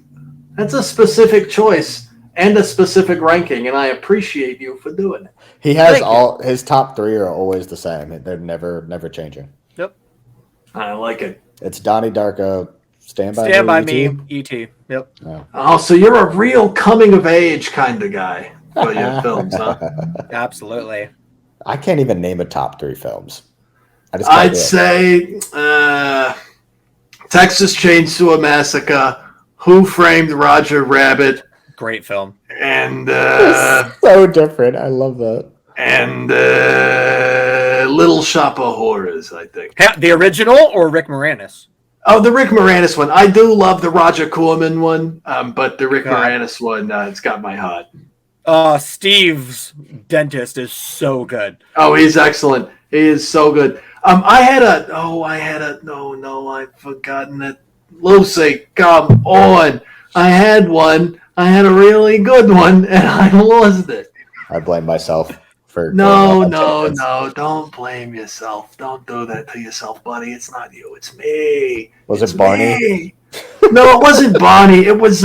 a specific choice and a specific ranking, and I appreciate you for doing it. He has his top three are always the same. They're never changing. Yep. I like it. It's Donnie Darko, Stand By Me, E.T. Yep. Oh, so you're a real coming of age kind of guy for your films, huh? Absolutely. I can't even name a top three films. I'd say Texas Chainsaw Massacre, Who Framed Roger Rabbit. Great film. And so different. I love that. And Little Shop of Horrors, I think. The original or Rick Moranis? Oh, the Rick Moranis one. I do love the Roger Corman one, but the Rick Moranis one, it's got my heart. Steve's dentist is so good. Oh, he's excellent. He is so good. I've forgotten it. Lucy, come on. I had one. I had a really good one, and I lost it. I blame myself for No, going on no, tangents. no. Don't blame yourself. Don't do that to yourself, buddy. It's not you. It's me. Was It's it Barney? me. No, it wasn't Barney. It was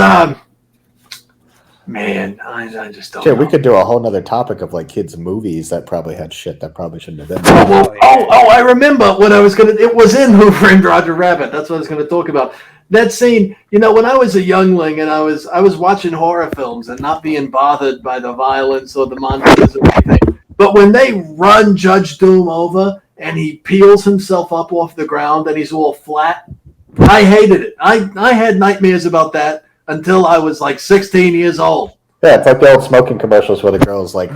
man, I just don't Shit, know. we could do a whole nother topic of like kids' movies that probably had shit that probably shouldn't have been Oh, there. well, I remember what I was gonna. It was in Who Framed Roger Rabbit. That's what I was gonna talk about. That scene, when I was a youngling and I was watching horror films and not being bothered by the violence or the monsters or anything. But when they run Judge Doom over and he peels himself up off the ground and he's all flat, I hated it. I had nightmares about that until I was like 16 years old. Yeah, it's like the old smoking commercials where the girl's like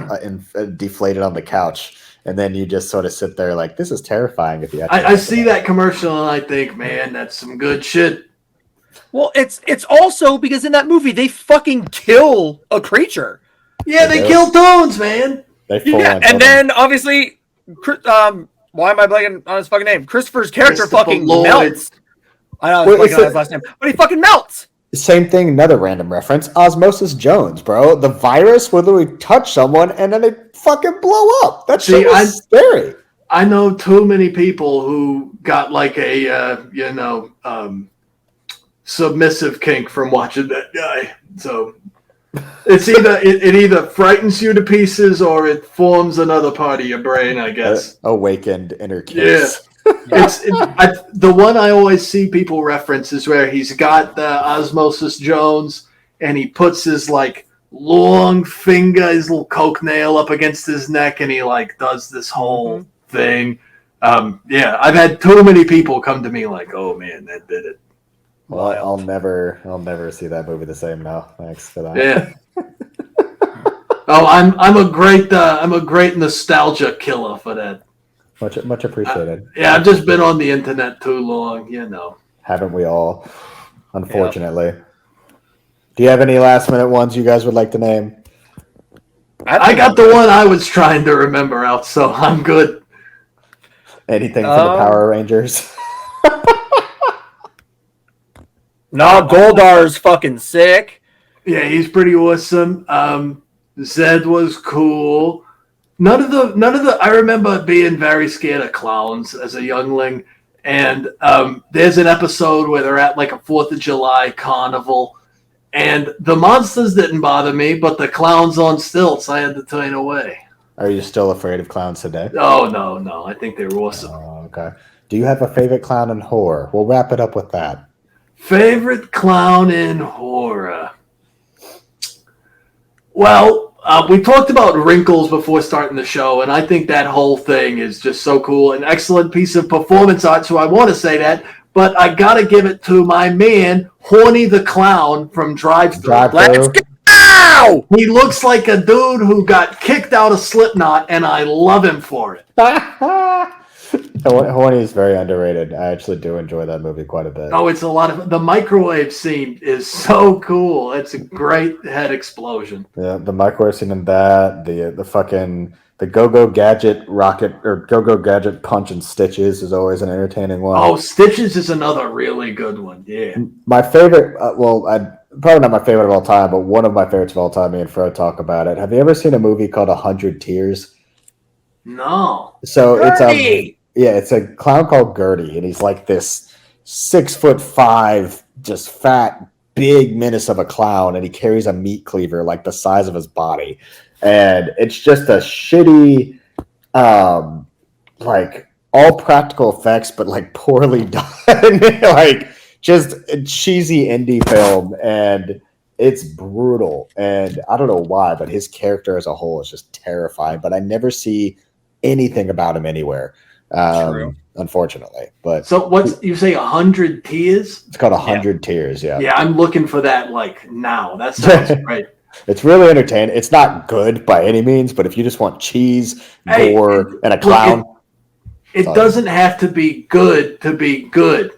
deflated on the couch, and then you just sort of sit there like, this is terrifying. If you actually I see that commercial and I think, man, that's some good shit. Well, it's also because in that movie they fucking kill a creature. Yeah, they kill Tones, man. And then obviously, why am I blanking on his fucking name? Christopher's character fucking melts. I know I was blanking on his last name, but he fucking melts. Same thing, another random reference. Osmosis Jones, bro. The virus will literally touch someone and then they fucking blow up. That shit was scary. I know too many people who got like a submissive kink from watching that guy. So it's either it either frightens you to pieces or it forms another part of your brain, I guess. Awakened inner Yeah. kids. The one I always see people reference is where he's got the Osmosis Jones and he puts his like long finger, his little coke nail up against his neck, and he like does this whole thing. I've had too many people come to me like, "Oh man, that did it." Well, I'll never see that movie the same now. Thanks for that. Yeah. Oh, I'm a great nostalgia killer for that. Much appreciated. I've just been on the internet too long, Haven't we all? Unfortunately. Yep. Do you have any last minute ones you guys would like to name? I got the one I was trying to remember out, so I'm good. Anything from the Power Rangers? No, Goldar's fucking sick. Yeah, he's pretty awesome. Zed was cool. None of the. I remember being very scared of clowns as a youngling, and there's an episode where they're at like a 4th of July carnival, and the monsters didn't bother me, but the clowns on stilts I had to turn away. Are you still afraid of clowns today? Oh no! I think they're awesome. Oh, okay. Do you have a favorite clown in horror? We'll wrap it up with that. Favorite clown in horror? Well. We talked about wrinkles before starting the show, and I think that whole thing is just so cool. An excellent piece of performance art, so I want to say that. But I got to give it to my man, Horny the Clown from Drive-Thru. Let's go! He looks like a dude who got kicked out of Slipknot, and I love him for it. Horny is very underrated. I actually do enjoy that movie quite a bit. Oh, it's a lot of... The microwave scene is so cool. It's a great head explosion. Yeah, the microwave scene in that, the Go-Go Gadget rocket, or Go-Go Gadget punch and Stitches is always an entertaining one. Oh, Stitches is another really good one, yeah. My favorite, probably not my favorite of all time, but one of my favorites of all time, me and Fro talk about it. Have you ever seen a movie called 100 Tears? No. So it's a clown called Gertie, and he's like this 6'5", just fat, big menace of a clown, and he carries a meat cleaver like the size of his body, and it's just a shitty, like all practical effects, but like poorly done, like just a cheesy indie film, and it's brutal, and I don't know why, but his character as a whole is just terrifying. But I never see anything about him anywhere. True. Unfortunately, but so what's you say 100 Tears? It's called 100 Tears. Yeah, I'm looking for that like now. That sounds great. It's really entertaining. It's not good by any means, but if you just want cheese, gore, and a clown, it doesn't have to be good to be good.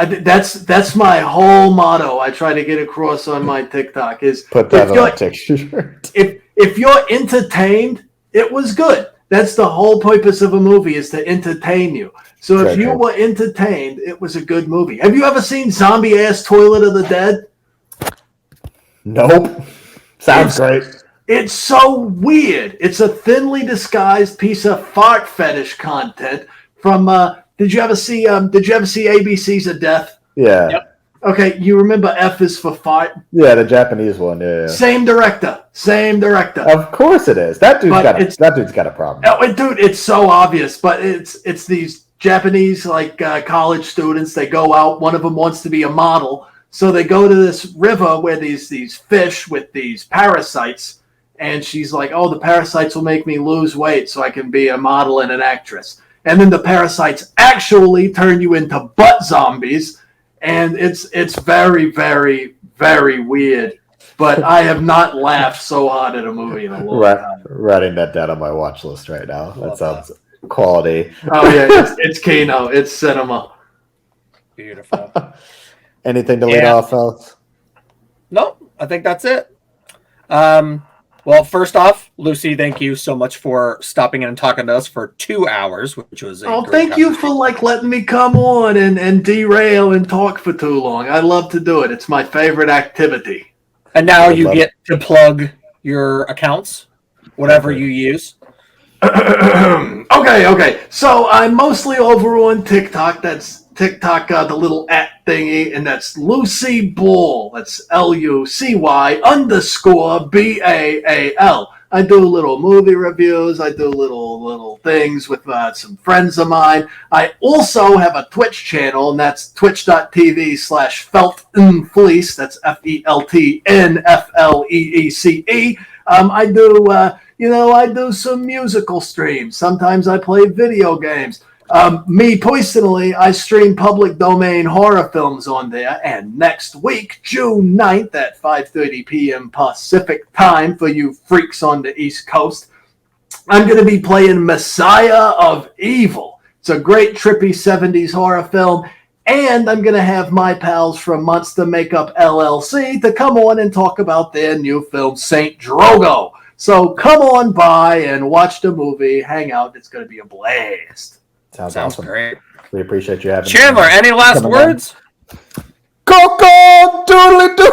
That's my whole motto. I try to get across on my TikTok is Put that on a t-shirt. If you're entertained, it was good. That's the whole purpose of a movie is to entertain you. So if you were entertained, it was a good movie. Have you ever seen Zombie Ass Toilet of the Dead? Nope. Sounds great. It's so weird. It's a thinly disguised piece of fart fetish content from. Did you ever see ABC's of Death? Yeah. Yep. Okay, you remember F is for fart? Yeah, the Japanese one. Yeah. Same director. Of course it is. That dude's got a problem. Oh, dude, it's so obvious. But it's these Japanese college students. They go out. One of them wants to be a model, so they go to this river where these fish with these parasites. And she's like, "Oh, the parasites will make me lose weight, so I can be a model and an actress." And then the parasites actually turn you into butt zombies, and it's very, very, very weird. But I have not laughed so hard at a movie in a long time. Writing that down on my watch list right now. That sounds quality. Oh yeah, it's Kino, it's cinema. Beautiful. Anything to lead off, fellas? No, I think that's it. Well, first off, Lucy, thank you so much for stopping in and talking to us for 2 hours, which was thank you for letting me come on and derail and talk for too long. I love to do it. It's my favorite activity. And now you get to plug your accounts, whatever you use. Okay. So I'm mostly over on TikTok. That's TikTok, the little @ thingy, and that's Lucy Baal. That's LUCY_BAAL. I do little movie reviews. I do little things with some friends of mine. I also have a Twitch channel, and that's twitch.tv/FeltnFleece. That's FELTNFLEECE. I do some musical streams. Sometimes I play video games. Me personally, I stream public domain horror films on there, and next week, June 9th at 5:30 p.m. Pacific time for you freaks on the East Coast, I'm going to be playing Messiah of Evil. It's a great trippy 70s horror film, and I'm going to have my pals from Monster Makeup LLC to come on and talk about their new film, Saint Drogo. So come on by and watch the movie, hang out. It's going to be a blast. Sounds awesome. Great. We appreciate you having Chandler, any last words? Coco doodly doo.